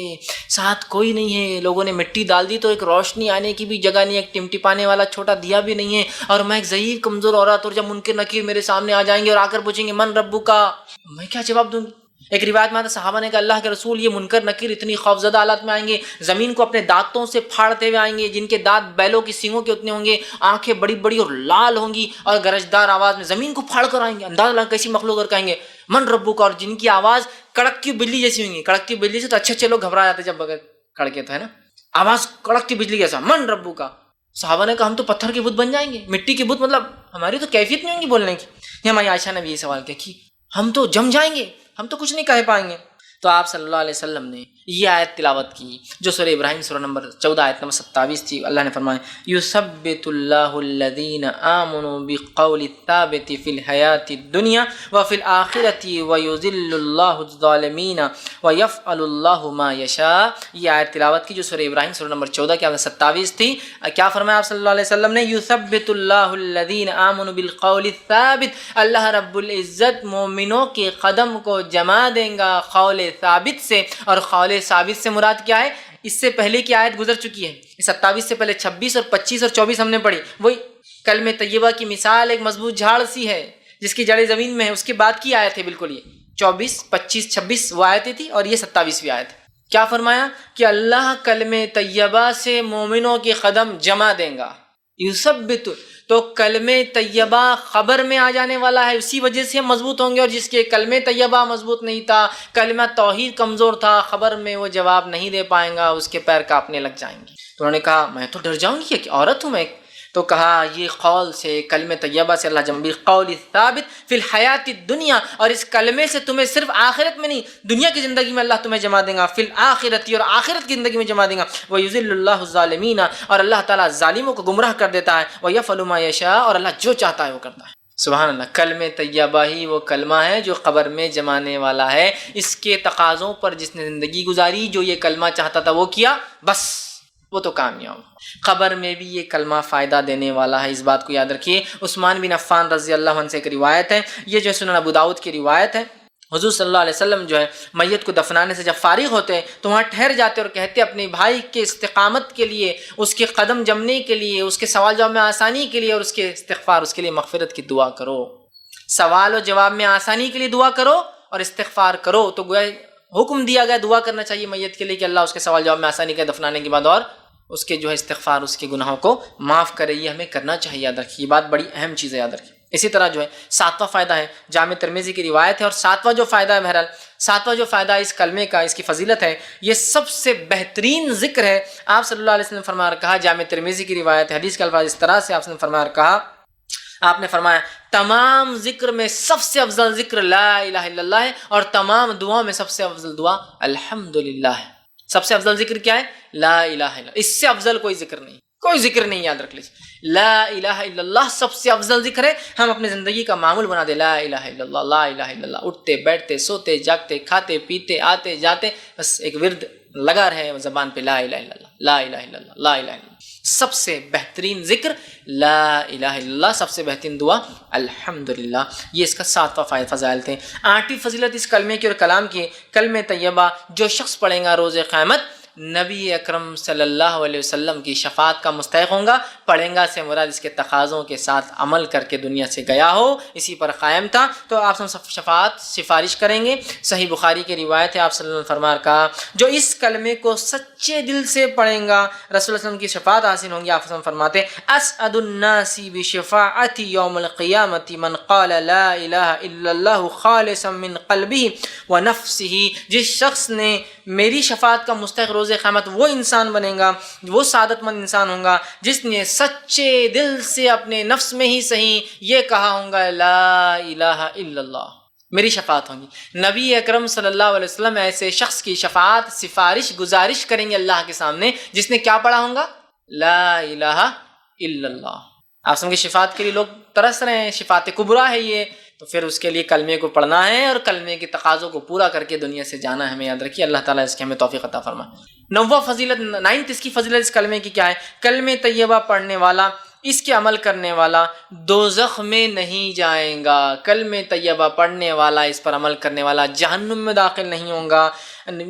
ساتھ کوئی نہیں ہے, لوگوں نے مٹی ڈال دی تو ایک روشنی آنے کی بھی جگہ نہیں, ایک ٹمٹپانے والا چھوٹا دیا بھی نہیں ہے, اور میں ایک ضعیف کمزور عورت, اور جب منکر نکیر میرے سامنے آ جائیں گے اور آ کر پوچھیں گے من ربو کا, میں کیا جواب دوں گی. ایک روایت میں آتا صحابہ نے کہا اللہ کے رسول یہ منکر نکیر اتنی خوفزدہ حالت میں آئیں گے, زمین کو اپنے دانتوں سے پھاڑتے ہوئے آئیں گے, جن کے دانت بیلوں کی سینگوں کے اتنے ہوں گے, آنکھیں بڑی بڑی اور لال ہوں گی, اور گرجدار آواز میں زمین کو پھاڑ کر آئیں گے. انداز لگا کیسی مخلوق, اور کہیں گے من ربو کا, اور جن کی آواز کڑکتی بجلی جیسی ہوئی. کڑکتی بجلی سے تو اچھے لوگ گھبرا جاتے جب بغیر کڑکے, تو ہے نا, آواز کڑکتی بجلی جیسا, من ربو کا. صحابہ نے کہا ہم تو پتھر کے بت بن جائیں گے, مٹی کے بت, مطلب ہماری تو کیفیت نہیں ہوگی بولنے کی. یہ ہماری عائشہ نے بھی یہ سوال کیا کہ ہم تو جم جائیں گے, ہم تو کچھ نہیں کہہ پائیں گے. تو آپ صلی اللہ علیہ وسلم نے یہ آیت تلاوت کی جو سورہ ابراہیم سورہ نمبر 14 آیت نمبر 27 تھی. اللہ نے فرمایا یثبت اللہ الذین آمنوا بالقول الثابت فی الحیاۃ الدنیا وفی الآخرۃ ویذل اللہ الظالمین ویفعل اللہ ما یشاء. یہ آیت تلاوت کی جو سورہ ابراہیم سورہ نمبر 14 کی آیت 27 تھی. کیا فرمایا آپ صلی اللہ علیہ وسلم نے, یثبت اللہ الذین آمنوا بالقول الثابت, اللہ رب العزت مومنوں کے قدم کو جما دیں گا قول ثابت سے. اور قول ثابت سے مراد کیا ہے, اس سے پہلے کی آیت گزر چکی ہے, 27 سے پہلے 26 اور 25 اور 24 ہم نے پڑھی. وہی کلمہ طیبہ کی مثال ایک مضبوط جھاڑ سی ہے جس کی جڑیں زمین میں ہے, اس کے بعد کی آیت ہے بالکل. یہ 24 25 26 وہ آیتیں تھی, اور یہ 27ویں آیت. کیا فرمایا کہ اللہ کلمہ طیبہ سے مومنوں کے قدم جما دیں گا. یثبت, تو کلمہ طیبہ خبر میں آ جانے والا ہے, اسی وجہ سے ہم مضبوط ہوں گے. اور جس کے کلمہ طیبہ مضبوط نہیں تھا, کلمہ توحید کمزور تھا, خبر میں وہ جواب نہیں دے پائیں گا, اس کے پیر کانپنے لگ جائیں گے. تو انہوں نے کہا میں تو ڈر جاؤں گی کہ عورت ہوں میں. تو کہا یہ قول سے, کلمہ طیبہ سے اللہ جنبی قول ثابت فی الحیات الدنیا, اور اس کلمے سے تمہیں صرف آخرت میں نہیں دنیا کی زندگی میں اللہ تمہیں جما دیں گا, فی الآخرت, اور آخرت کی زندگی میں جما دیں گا. ویذل اللہ الظالمین, اور اللہ تعالیٰ ظالموں کو گمراہ کر دیتا ہے. ویفعل ما یشاء, اور اللہ جو چاہتا ہے وہ کرتا ہے. سبحان اللہ. کلمہ طیبہ ہی وہ کلمہ ہے جو قبر میں جمانے والا ہے. اس کے تقاضوں پر جس نے زندگی گزاری, جو یہ کلمہ چاہتا تھا وہ کیا, بس وہ تو کامیاب. قبر میں بھی یہ کلمہ فائدہ دینے والا ہے, اس بات کو یاد رکھیے. عثمان بن عفان رضی اللہ عنہ سے ایک روایت ہے, یہ جو سنن ابو داؤد کی روایت ہے. حضور صلی اللہ علیہ وسلم جو ہے میت کو دفنانے سے جب فارغ ہوتے ہیں تو وہاں ٹھہر جاتے اور کہتے اپنے بھائی کے استقامت کے لیے, اس کے قدم جمنے کے لیے, اس کے سوال جواب میں آسانی کے لیے, اور اس کے استغفار, اس کے لیے مغفرت کی دعا کرو. سوال و جواب میں آسانی کے لیے دعا کرو اور استغفار کرو. تو گویا حکم دیا گیا دعا کرنا چاہیے میت کے لیے کہ اللہ اس کے سوال جواب میں آسانی کے دفنانے کے بعد, اور اس کے جو ہے استغفار, اس کے گناہوں کو معاف کرے. یہ ہمیں کرنا چاہیے, یاد رکھیے, یہ بات بڑی اہم چیز ہے, یاد رکھیے. اسی طرح جو ہے 7واں فائدہ ہے, جامع ترمذی کی روایت ہے, اور 7واں جو فائدہ ہے, بہرحال 7واں جو فائدہ ہے اس کلمے کا, اس کی فضیلت ہے, یہ سب سے بہترین ذکر ہے. آپ صلی اللہ علیہ وسلم نے فرمایا کہا, جامع ترمذی کی روایت ہے, حدیث کے الفاظ اس طرح سے آپ نے فرمایا کہا, آپ نے فرمایا تمام ذکر میں سب سے افضل ذکر لا الہ الا اللہ ہے, اور تمام دعاؤں میں سب سے افضل دعا الحمدللہ ہے. سب سے افضل ذکر کیا ہے, لا الہ الا اللہ. اس سے افضل کوئی ذکر نہیں, کوئی ذکر نہیں, یاد رکھ لیجیے. لا الہ الا اللہ سب سے افضل ذکر ہے. ہم اپنی زندگی کا معمول بنا دیں, لا الہ الا اللہ, لا الہ الا اللہ, اٹھتے بیٹھتے سوتے جاگتے کھاتے پیتے آتے جاتے, بس ایک ورد لگا رہے زبان پہ, لا الہ الا اللہ, لا الہ الا اللہ, لا الہ الا اللہ. سب سے بہترین ذکر لا الہ الا اللہ, سب سے بہترین دعا الحمدللہ. یہ اس کا 7واں فضائل تھے. 8ویں فضیلت اس کلمے کی اور کلام کی, کلمہ طیبہ جو شخص پڑھے گا روز قیامت نبی اکرم صلی اللہ علیہ وسلم کی شفاعت کا مستحق ہوں گا. پڑھیں گا سے مراد اس کے تقاضوں کے ساتھ عمل کر کے دنیا سے گیا ہو, اسی پر قائم تھا, تو آپ شفاعت سفارش کریں گے. صحیح بخاری کی روایت ہے, آپ صلی اللہ علیہ وسلم فرمایا کہا جو اس کلمے کو سچے دل سے پڑھیں گا رسول اللہ صلی اللہ علیہ وسلم کی شفاعت حاصل ہوں گی. آپ فرماتے اسعد الناس بشفاعتی یوم القیامت من قال لا الہ الا اللہ خالصا من قلبہ ونفسہ. جس شخص نے میری شفاعت کا مستحق روز قیامت وہ انسان بنے گا, وہ سعادت مند انسان ہوگا جس نے سچے دل سے اپنے نفس میں ہی صحیح یہ کہا ہوگا لا الہ الا اللہ, میری شفاعت ہوگی. نبی اکرم صلی اللہ علیہ وسلم ایسے شخص کی شفاعت سفارش گزارش کریں گے اللہ کے سامنے جس نے کیا پڑھا ہوگا, لا الہ الا اللہ. آپ سمجھ کی شفاعت کے لیے لوگ ترس رہے ہیں, شفاعت کبریٰ ہے یہ, تو پھر اس کے لیے کلمے کو پڑھنا ہے اور کلمے کے تقاضوں کو پورا کر کے دنیا سے جانا ہے. ہمیں یاد رکھیے. اللہ تعالیٰ اس کی ہمیں توفیق عطا فرمائے. نوواں فضیلت، 9 اس کی فضیلت اس کلمے کی کیا ہے؟ کلمہ طیبہ پڑھنے والا، اس کے عمل کرنے والا دوزخ میں نہیں جائیں گا. کلمہ طیبہ پڑھنے والا، اس پر عمل کرنے والا جہنم میں داخل نہیں ہوں گا.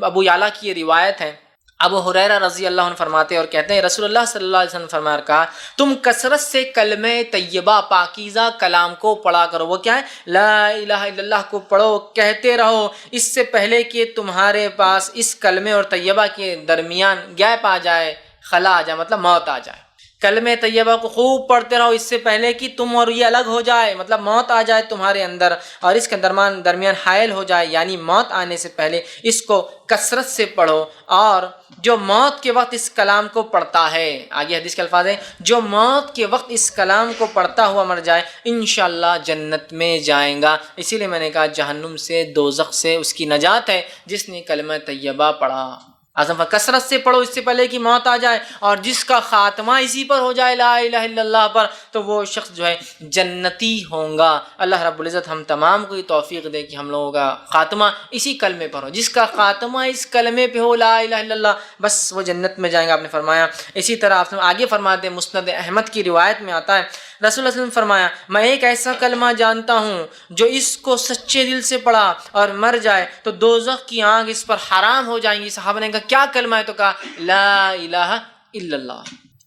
ابو یعلیٰ کی یہ روایت ہے. ابو ہریرہ رضی اللہ عنہ فرماتے اور کہتے ہیں رسول اللہ صلی اللہ علیہ وسلم فرمایا کہا تم کثرت سے کلمہ طیبہ پاکیزہ کلام کو پڑھا کرو. وہ کیا ہے؟ لا الہ الا اللہ کو پڑھو، کہتے رہو اس سے پہلے کہ تمہارے پاس اس کلمے اور طیبہ کے درمیان گیپ آ جائے، خلا آ جائے، مطلب موت آ جائے. کلمہ طیبہ کو خوب پڑھتے رہو اس سے پہلے کہ تم اور یہ الگ ہو جائے، مطلب موت آ جائے تمہارے اندر اور اس کے درمیان حائل ہو جائے، یعنی موت آنے سے پہلے اس کو کثرت سے پڑھو. اور جو موت کے وقت اس کلام کو پڑھتا ہے، آگے حدیث کے الفاظ ہیں، جو موت کے وقت اس کلام کو پڑھتا ہوا مر جائے انشاءاللہ جنت میں جائیں گا. اسی لیے میں نے کہا جہنم سے، دوزخ سے اس کی نجات ہے جس نے کلمہ طیبہ پڑھا. اعظم کثرت سے پڑھو اس سے پہلے کہ موت آ جائے، اور جس کا خاتمہ اسی پر ہو جائے لا الہ الا اللہ پر، تو وہ شخص جو ہے جنتی ہوں گا. اللہ رب العزت ہم تمام کو یہ توفیق دے کہ ہم لوگوں کا خاتمہ اسی کلمے پر ہو. جس کا خاتمہ اس کلمے پہ ہو لا الہ الا اللہ، بس وہ جنت میں جائیں گا، آپ نے فرمایا. اسی طرح آپ آگے فرماتے ہیں، مسند احمد کی روایت میں آتا ہے رسول اللہ صلی اللہ علیہ وسلم فرمایا میں ایک ایسا کلمہ جانتا ہوں جو اس کو سچے دل سے پڑھا اور مر جائے تو دوزخ کی آنکھ اس پر حرام ہو جائیں گی. صحابہ نے کہا کیا کلمہ ہے؟ تو کہا لا الہ الا اللہ.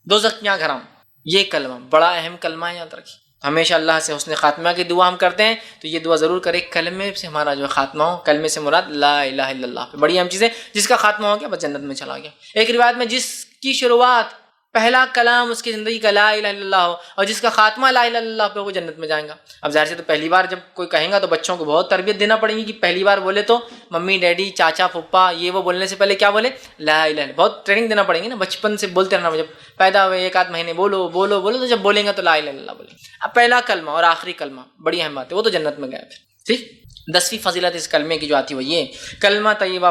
دوزخ کی آنکھ حرام. یہ کلمہ بڑا اہم کلمہ ہے، یاد رکھیے. ہمیشہ اللہ سے حسن خاتمہ کی دعا ہم کرتے ہیں تو یہ دعا ضرور کرے کلمے سے ہمارا جو خاتمہ ہو. کلمے سے مراد لا الہ الا اللہ. بڑی اہم چیز ہے. جس کا خاتمہ ہو گیا بس جنت میں چلا گیا. ایک روایت میں جس کی شروعات پہلا کلام اس کی زندگی کا لا الہ الا اللہ ہو اور جس کا خاتمہ لا الہ الا اللہ پہ وہ جنت میں جائیں گا. اب ظاہر سے تو پہلی بار جب کوئی کہیں گا تو بچوں کو بہت تربیت دینا پڑے گی کہ پہلی بار بولے تو ممی ڈیڈی چاچا پھپھا یہ وہ بولنے سے پہلے کیا بولے؟ لا الہ الا. بہت ٹریننگ دینا پڑے گی نا، بچپن سے بولتے رہنا. جب پیدا ہوئے 1 آدھ مہینے بولو بولو بولو تو جب بولیں گے تو لا الہ الا اللہ بولیں. اب پہلا کلمہ اور آخری کلمہ بڑی اہم بات ہے، وہ تو جنت میں گیا پھر. ٹھیک. 10ویں فضیلت اس کلمے کی جو آتی ہے وہ یہ کلمہ طیبہ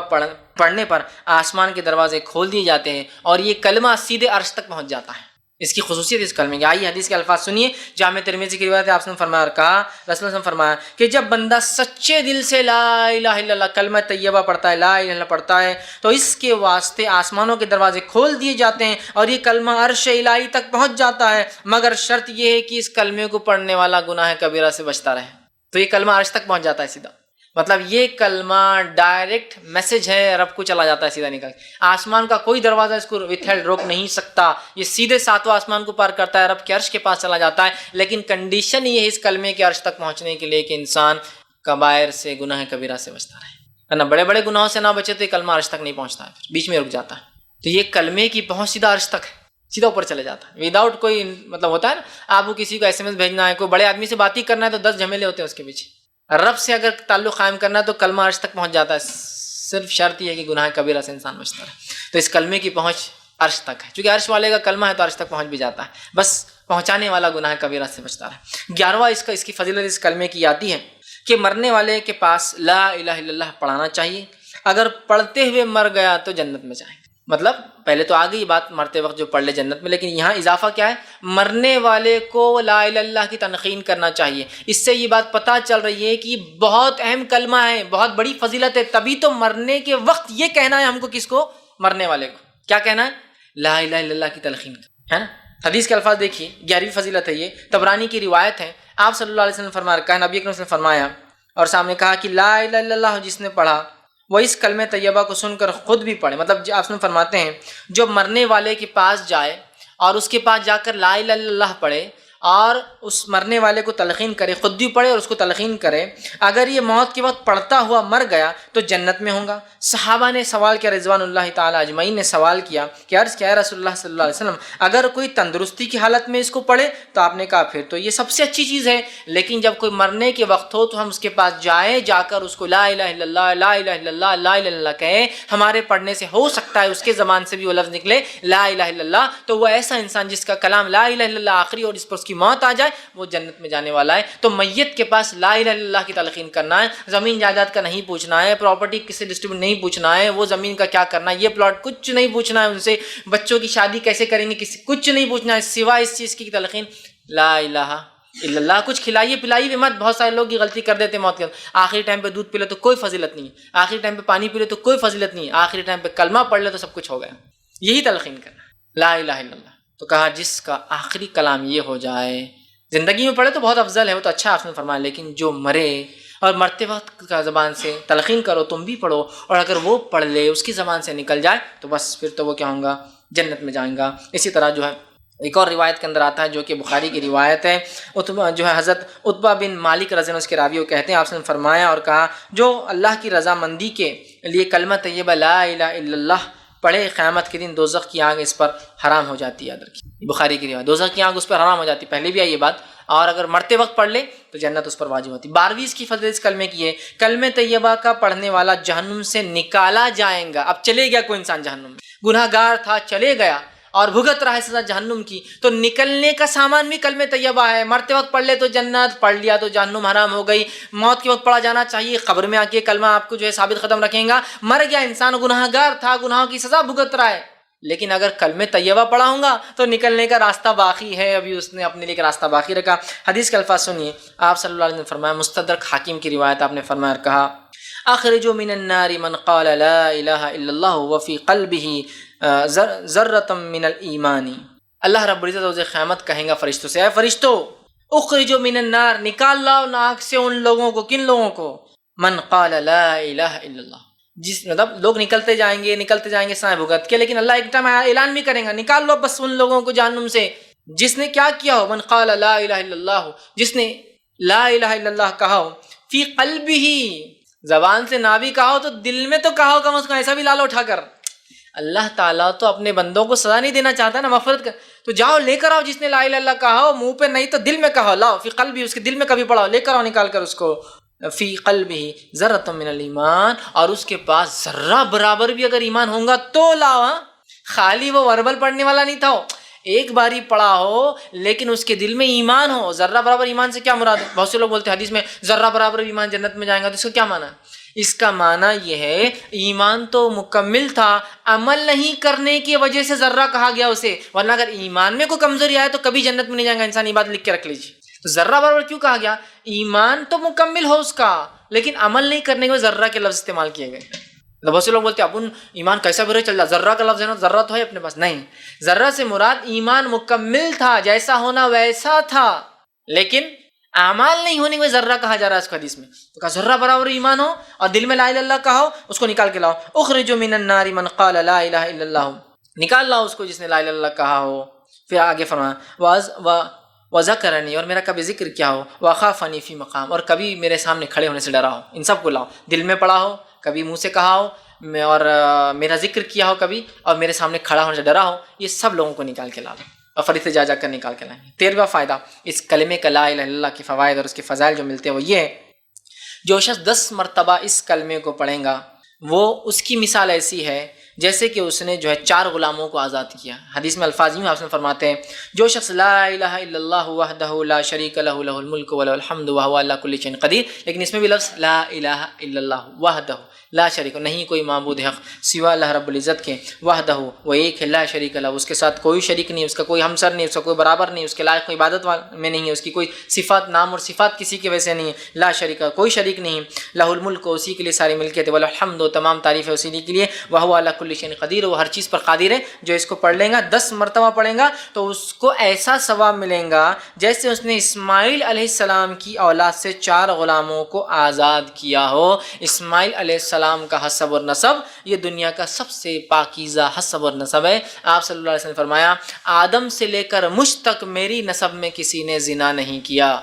پڑھنے پر آسمان کے دروازے کھول دیے جاتے ہیں اور یہ کلمہ سیدھے عرش تک پہنچ جاتا ہے. اس کی خصوصیت اس کلمے کی. آئیے حدیث کے الفاظ سنیے. جامع ترمذی کی روایت ہے، آپ نے فرمایا اور کہا رسول اللہ نے فرمایا کہ جب بندہ سچے دل سے لا الہ الا اللہ کلمہ طیبہ پڑھتا ہے، لا الہ الا اللہ پڑھتا ہے، تو اس کے واسطے آسمانوں کے دروازے کھول دیے جاتے ہیں اور یہ کلمہ عرش الہی تک پہنچ جاتا ہے، مگر شرط یہ ہے کہ اس کلمے کو پڑھنے والا گناہ کبیرہ سے بچتا رہے. تو یہ کلمہ عرش تک پہنچ جاتا ہے سیدھا. مطلب یہ کلمہ ڈائریکٹ میسج ہے، رب کو چلا جاتا ہے سیدھا نکل. آسمان کا کوئی دروازہ اس کو وتھ ہیلڈ روک نہیں سکتا. یہ سیدھے 7واں آسمان کو پار کرتا ہے، رب کے عرش کے پاس چلا جاتا ہے. لیکن کنڈیشن یہ ہے اس کلمے کے عرش تک پہنچنے کے لیے کہ انسان کبائر سے، گناہ کبیرہ سے بچتا رہے. نہ بڑے بڑے گناہوں سے نہ بچے تو یہ کلمہ عرش تک نہیں پہنچتا ہے، پھر بیچ میں رک جاتا ہے. تو یہ کلمے کی پہنچ سیدھا عرش تک ہے، سیدھا اوپر چلے جاتا ہے وداؤٹ کوئی مطلب ہوتا ہے نا، آپ کو کسی کو SMS بھیجنا ہے، کوئی بڑے آدمی سے بات ہی کرنا ہے تو 10 جھمیلے ہوتے ہیں اس کے پیچھے. رب سے اگر تعلق قائم کرنا ہے تو کلمہ عرش تک پہنچ جاتا ہے. صرف شرط یہ ہے کہ گناہ کبیرہ سے انسان بچتا رہے. تو اس کلمے کی پہنچ عرش تک ہے. چونکہ عرش والے کا کلمہ ہے تو عرش تک پہنچ بھی جاتا ہے، بس پہنچانے والا گناہ کبیرہ سے بچتا رہے. 11واں اس کی فضیلت اس کلمے کی آتی ہے کہ مرنے والے کے پاس لا الہ الا اللہ پڑھانا چاہیے. اگر پڑھتے ہوئے مر گیا تو جنت میں جائیں. مطلب پہلے تو آ گئی بات مرتے وقت جو پڑھ لے جنت میں، لیکن یہاں اضافہ کیا ہے؟ مرنے والے کو لا الہ الا اللہ کی تلقین کرنا چاہیے. اس سے یہ بات پتہ چل رہی ہے کہ یہ بہت اہم کلمہ ہے، بہت بڑی فضیلت ہے. تبھی تو مرنے کے وقت یہ کہنا ہے ہم کو، کس کو؟ مرنے والے کو. کیا کہنا ہے؟ لا الہ الا اللہ کی تلقین ہے نا. حدیث کے الفاظ دیکھیے، 11ویں فضیلت ہے یہ. طبرانی کی روایت ہے، آپ صلی اللہ علیہ وسلم فرمایا، کہا نبی اکرم صلی اللہ علیہ وسلم فرمایا اور سامنے کہا کہ لا الہ الا اللہ جس نے پڑھا وہ اس کلمہ طیبہ کو سن کر خود بھی پڑھے. مطلب آپ فرماتے ہیں جو مرنے والے کے پاس جائے اور اس کے پاس جا کر لا الہ الا اللہ پڑھے اور اس مرنے والے کو تلقین کرے، خود بھی پڑھے اور اس کو تلقین کرے، اگر یہ موت کے وقت پڑھتا ہوا مر گیا تو جنت میں ہوں گا. صحابہ نے سوال کیا، رضوان اللہ تعالیٰ اجمعین نے سوال کیا کہ عرض کیا ہے رسول اللہ صلی اللہ علیہ وسلم، اگر کوئی تندرستی کی حالت میں اس کو پڑھے؟ تو آپ نے کہا پھر تو یہ سب سے اچھی چیز ہے، لیکن جب کوئی مرنے کے وقت ہو تو ہم اس کے پاس جائیں، جا کر اس کو لا الہ الا اللہ لا الہ الا اللہ لا الہ الا اللہ کہیں. ہمارے پڑھنے سے ہو سکتا ہے اس کے زبان سے بھی وہ لفظ نکلے لا الہ الا اللہ، تو وہ ایسا انسان جس کا کلام لا الہ الا اللہ آخری اور اس پر اس کی موت آ جائے وہ جنت میں جانے والا ہے. تو میت کے پاس لا الہ الا اللہ کی تلقین کرنا ہے. زمین جائیداد کا نہیں پوچھنا ہے، پراپرٹی کسے ڈسٹریبیوٹ نہیں پوچھنا ہے، وہ زمین کا کیا کرنا ہے، یہ پلاٹ کچھ نہیں پوچھنا ہے ان سے، بچوں کی شادی کیسے کریں گے کچھ نہیں پوچھنا ہے، سوائے اس چیز کی تلقین لا الہ الا اللہ. کچھ کھلائیے پلائیے بھی مت. بہت سارے لوگ یہ غلطی کر دیتے ہیں موت کے وقت. آخری ٹائم پہ دودھ پی لے تو کوئی فضیلت نہیں ہے, آخری ٹائم پہ پانی پی لے تو کوئی فضیلت نہیں ہے, آخری ٹائم پہ کلمہ پڑھ لے تو سب کچھ ہو گیا. یہی تلقین کرنا لا الہ الا اللہ. تو کہا جس کا آخری کلام یہ ہو جائے, زندگی میں پڑھے تو بہت افضل ہے, وہ تو اچھا آپ نے فرمایا, لیکن جو مرے اور مرتے وقت کا زبان سے تلقین کرو, تم بھی پڑھو, اور اگر وہ پڑھ لے اس کی زبان سے نکل جائے تو بس پھر تو وہ کیا ہوں گا, جنت میں جائیں گا. اسی طرح جو ہے ایک اور روایت کے اندر آتا ہے جو کہ بخاری کی روایت ہے, جو ہے حضرت عتبہ بن مالک رضی اللہ عنہ اس کے راوی وہ کہتے ہیں آپ نے فرمایا اور کہا جو اللہ کی رضامندی کے لیے کلمہ طیبہ لا الہ الا اللہ پڑھے, قیامت کے دن دوزخ کی آگ اس پر حرام ہو جاتی ہے. یاد رکھیے بخاری کی روایت, دوزخ کی آگ اس پر حرام ہو جاتی, پہلے بھی آئی یہ بات, اور اگر مرتے وقت پڑھ لے تو جنت اس پر واجب ہوتی. 12ویں اس کی فضیلت اس کلمے کی ہے, کلمہ طیبہ کا پڑھنے والا جہنم سے نکالا جائے گا. اب چلے گیا کوئی انسان جہنم میں, گناہ گار تھا چلے گیا اور بھگت رہا ہے سزا جہنم کی, تو نکلنے کا سامان بھی کلمہ طیبہ ہے. مرتے وقت پڑھ لے تو جنت, پڑھ لیا تو جہنم حرام ہو گئی. موت کے وقت پڑھا جانا چاہیے, قبر میں آ کے کلمہ آپ کو جو ہے ثابت قدم رکھیں گا. مر گیا انسان, گناہ گار تھا, گناہوں کی سزا بھگت رہا ہے, لیکن اگر کلمہ طیبہ پڑھا ہوں گا تو نکلنے کا راستہ باقی ہے, ابھی اس نے اپنے لیے راستہ باقی رکھا. حدیث کے الفاظ سنیے, آپ صلی اللہ علیہ وسلم نے فرمایا, مستدرک حاکم کی روایت, آپ نے فرمایا اور کہا اخرجوا من النار من قال لا الہ الا اللہ وفی قلبہ ذرۃ من الایمان. اللہ رب العزت روز قیامت کہیں گا فرشتوں سے, اے فرشتوں اخرجوا من النار, نکال لاؤ ناک سے ان لوگوں کو, کن لوگوں کو, من قال لا الہ الا اللہ, جس مطلب لوگ نکلتے جائیں گے سائے بھگت کے, لیکن اللہ ایک ٹائم اعلان بھی کریں گا, نکال لو بس ان لوگوں کو جہنم سے جس نے کیا کیا ہو, من قال لا الہ الا اللہ, جس نے لا الہ الا اللہ کہا ہو, فی قلبہ, زبان سے نہ بھی کہا ہو تو دل میں تو کہا ہو کم از کم, ایسا بھی لالو اٹھا کر. اللہ تعالیٰ تو اپنے بندوں کو سزا نہیں دینا چاہتا نا, مغفرت کر, تو جاؤ لے کر آؤ جس نے لا الہ الا اللہ کہا ہو, منہ پہ نہیں تو دل میں کہا, لاؤ فی قلبہ, اس کے دل میں کبھی پڑھاؤ, لے کر آؤ نکال کر اس کو, فی قلبہ ذرۃ من الایمان, اور اس کے پاس ذرہ برابر بھی اگر ایمان ہوگا تو لاؤ. خالی وہ وربل پڑھنے والا نہیں تھا, ایک باری پڑھا ہو لیکن اس کے دل میں ایمان ہو. ذرہ برابر ایمان سے کیا مراد ہے؟ بہت سے لوگ بولتے ہیں حدیث میں ذرہ برابر ایمان جنت میں جائیں گا, تو اس کا کیا معنی ہے؟ اس کا معنی یہ ہے ایمان تو مکمل تھا, عمل نہیں کرنے کی وجہ سے ذرہ کہا گیا اسے, ورنہ اگر ایمان میں کوئی کمزوری آئے تو کبھی جنت میں نہیں جائیں گا انسان. یہ بات لکھ کے رکھ لیجیے. تو ذرہ برابر کیوں کہا گیا؟ ایمان تو مکمل ہو اس کا, لیکن عمل نہیں کرنے کے ذرہ کے لفظ استعمال کیے گئے. بہت سے لوگ بولتے ہیں اپن ایمان کیسا بھی رہے چل جا, ذرہ کا لفظ ہے نا, ذرہ تو ہے اپنے پاس. نہیں, ذرہ سے مراد ایمان مکمل تھا, جیسا ہونا ویسا تھا, لیکن اعمال نہیں ہونے کے ذرہ کہا جا رہا ہے اس کو حدیث میں. تو کہا ذرہ برابر ایمان ہو اور دل میں لا الہ الا اللہ کہا ہو, اس کو نکال کے لاؤ. اخرجوا من النار من قال لا الہ الا اللہ, نکال لاؤ اس کو جس نے لا الہ الا اللہ کہا ہو. پھر آگے فرمایا وذکرنی, اور میرا کبھی ذکر کیا ہو, وخافنی فی مقام, اور کبھی میرے سامنے کھڑے ہونے سے ڈرا ہو. ان سب کو لاؤ, دل میں پڑھا ہو, کبھی منہ سے کہا ہو, اور میرا ذکر کیا ہو کبھی, اور میرے سامنے کھڑا ہونے سے ڈرا ہو. یہ سب لوگوں کو نکال کے لا لو, اور فرشتے جا کر نکال کے لائیں. 13واں فائدہ اس کلمے کا لا الہ الا اللہ کے فوائد اور اس کے فضائل جو ملتے ہیں وہ یہ ہے, جو شخص 10 مرتبہ اس کلمے کو پڑھیں گا وہ اس کی مثال ایسی ہے جیسے کہ اس نے جو ہے 4 غلاموں کو آزاد کیا. حدیث میں الفاظ یوں آپ سے فرماتے ہیں, جو شخص لا الہ الا اللہ وحدہ لا شریک لہ لہ الملک ولہ الحمد وہو علی کل شیء قدیر, لیکن اس میں بھی لفظ لا الہ الا اللہ وحدہ لا شریک, نہیں کوئی معبود حق سوا اللہ رب العزت کے, وحدہ وہ ایک ہے, لا شریک لہ اس کے ساتھ کوئی شریک نہیں, اس کا کوئی ہمسر نہیں, اس کا کوئی برابر نہیں, اس کے لائق کوئی عبادت میں نہیں ہے, اس کی کوئی صفات نام اور صفات کسی کی وجہ سے نہیں ہے. لا شریک کوئی شریک نہیں, لہ الملک اسی کے لیے ساری ملکیت, ولا الحمد تمام تعریف ہے اسی کے لیے, وہو علی کل شیء قدیر وہ ہر چیز پر قادر ہے. جو اس کو پڑھ لیں گا 10 مرتبہ پڑھیں گا تو اس کو ایسا ثواب ملیں گا جیسے اس نے اسماعیل علیہ السلام کی اولاد سے 4 غلاموں کو آزاد کیا ہو. اسماعیل علیہ السلام کا حسب اور نسب یہ دنیا کا سب سے پاکیزہ حسب اور نسب ہے. آپ صلی اللہ علیہ وسلم نے فرمایا آدم سے لے کر مجھ تک میری نسب میں کسی نے زنا نہیں کیا.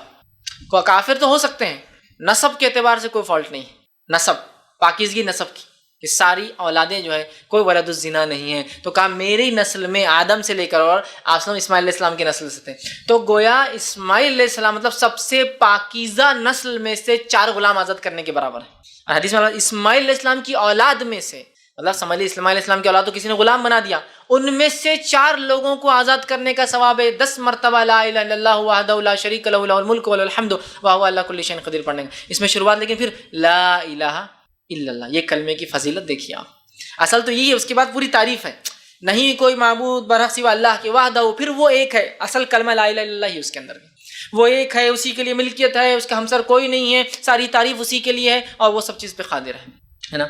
کافر تو ہو سکتے ہیں, نسب کے اعتبار سے کوئی فالٹ نہیں, نسب پاکیزگی نسب کی, کہ ساری اولادیں جو ہے کوئی ولد الزنا نہیں ہے. تو کہا میری نسل میں آدم سے لے کر, اور آپ اسماعیل علیہ السلام کی نسل سے تھے, تو گویا اسماعیل علیہ السلام مطلب سب سے پاکیزہ نسل میں سے 4 غلام آزاد کرنے کے برابر ہے. حدیث میں اسماعیل علیہ السلام کی اولاد میں سے, مطلب اسماعیل علیہ السلام کی اولاد تو کسی نے غلام بنا دیا, ان میں سے 4 لوگوں کو آزاد کرنے کا ثواب ہے 10 مرتبہ لا الہ الا اللہ وحدہ لا شریک لہ لہ الملک ولہ الحمد وہو علی کل شیء قدیر پڑھنے کا. اس میں شروعات لیکن پھر لا الہ الا اللہ, یہ کلمے کی فضیلت دیکھیے آپ. اصل تو یہی ہے, اس کے بعد پوری تعریف ہے, نہیں کوئی معبود برحق سوا اللہ کے وحدہ, پھر وہ ایک ہے, اصل کلمہ لا الہ الا اللہ ہی اس کے اندر. وہ ایک ہے، اسی کے لیے ملکیت ہے، اس کا ہمسر کوئی نہیں ہے، ساری تعریف اسی کے لیے ہے اور وہ سب چیز پہ قادر ہے نا۔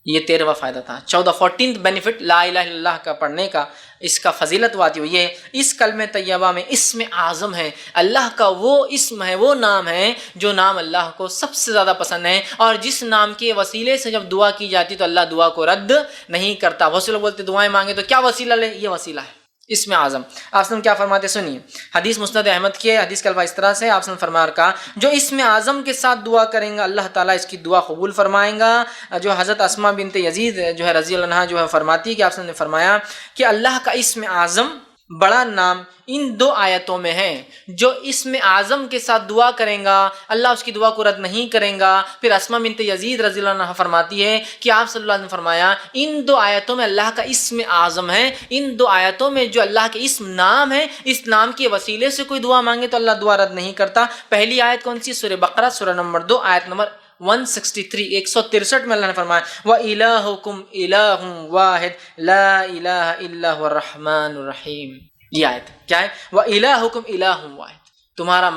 یہ 13واں فائدہ تھا۔ 14 بینیفٹ لا الہ الا اللہ کا پڑھنے کا، اس کا فضیلت واتی ہوئی ہے، اس کلمہ طیبہ میں اسم اعظم ہے، اللہ کا وہ اسم ہے، وہ نام ہے جو نام اللہ کو سب سے زیادہ پسند ہے، اور جس نام کے وسیلے سے جب دعا کی جاتی تو اللہ دعا کو رد نہیں کرتا۔ بہت سے لوگ بولتے دعائیں مانگے تو کیا وسیلہ لے، یہ وسیلہ ہے اسم اعظم۔ آپ سے کیا فرماتے سنیے، حدیث مسند احمد کی ہے، حدیث کا الفاظ اس طرح سے آپ سے فرما رکھا، جو اسم اعظم کے ساتھ دعا کریں گا اللہ تعالیٰ اس کی دعا قبول فرمائیں گا۔ جو حضرت اسماء بنت یزید جو ہے رضی اللہ عنہا جو ہے فرماتی کہ آپ نے فرمایا کہ اللہ کا اسم اعظم بڑا نام ان 2 آیتوں میں ہے، جو اسم اعظم کے ساتھ دعا کریں گا اللہ اس کی دعا کو رد نہیں کریں گا۔ پھر اسماء بنت یزید رضی اللہ عنہا فرماتی ہے کہ آپ صلی اللہ علیہ وسلم نے فرمایا ان 2 آیتوں میں اللہ کا اسم اعظم ہے، ان 2 آیتوں میں جو اللہ کے اسم نام ہے، اس نام کے وسیلے سے کوئی دعا مانگے تو اللہ دعا رد نہیں کرتا۔ پہلی آیت کون سی؟ سورہ بقرہ سورہ نمبر 2 آیت نمبر 163 163 میں اللہ نے فرمایا وَإِلَٰهُكُمْ إِلَٰهٌ وَاحِدٌ لَا إِلَٰهَ إِلَّا هُوَ الرَّحْمَٰنُ الرَّحِيمُ۔ یہ آیت کیا ہے؟ وَإِلَٰهُكُمْ إِلَٰهٌ وَاحِدٌ، تمہارا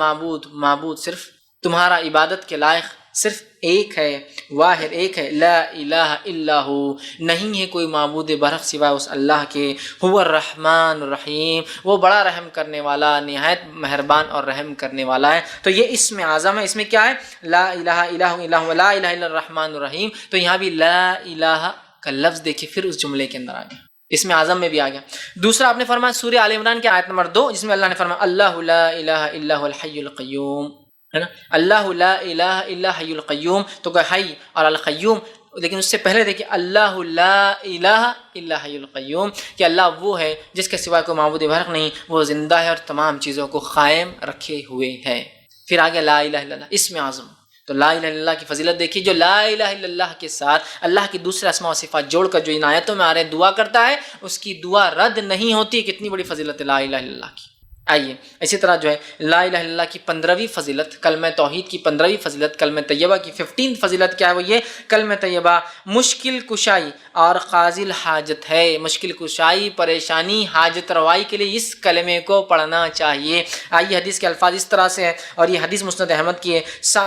معبود صرف تمہارا عبادت کے لائق صرف ایک ہے، واحد ایک ہے، لا الہ الا ہو، نہیں ہے کوئی معبود برحق سوائے اس اللہ کے، هو الرحمن الرحیم، وہ بڑا رحم کرنے والا، نہایت مہربان اور رحم کرنے والا ہے۔ تو یہ اسم اعظم ہے، اس میں کیا ہے؟ لا الہ الا ہو، لا الہ الا الرحمن الرحیم۔ تو یہاں بھی لا الہ کا لفظ دیکھیں پھر اس جملے کے اندر آ گیا، اس میں اعظم میں بھی آ گیا۔ دوسرا آپ نے فرمایا سورہ آل عمران کی آیت نمبر 2 جس میں اللہ نے فرمایا اللہ لا الہ الا هو الحی القیوم، ہے نا، اللہ لا الہ الا حی القیوم، تو کہ حی اور القیوم، لیکن اس سے پہلے دیکھیں اللہ لا الہ الا حی القیوم، کہ اللہ وہ ہے جس کے سوا کوئی معبود برحق نہیں، وہ زندہ ہے اور تمام چیزوں کو قائم رکھے ہوئے ہے۔ پھر آگے لا الہ الا اللہ، اسم اعظم۔ تو لا الہ الا اللہ کی فضیلت دیکھیے، جو لا الہ الا اللہ کے ساتھ اللہ کی دوسرے اسماء و صفات جوڑ کر جو ان آیتوں میں آ رہے ہیں دعا کرتا ہے، اس کی دعا رد نہیں ہوتی۔ کتنی بڑی فضیلت ہے لا الہ الا اللہ کی۔ آئیے اسی طرح جو ہے لا الہ الا اللہ کی 15ویں فضیلت، کلمہ توحید کی 15ویں فضیلت، کلمہ طیبہ کی 15 فضیلت کیا ہے؟ وہ یہ کلمہ طیبہ مشکل کشائی اور قاضی الحاجت ہے۔ مشکل کشائی، پریشانی، حاجت روائی کے لیے اس کلمے کو پڑھنا چاہیے۔ آئیے حدیث کے الفاظ اس طرح سے ہیں، اور یہ حدیث مسند احمد کی ہے۔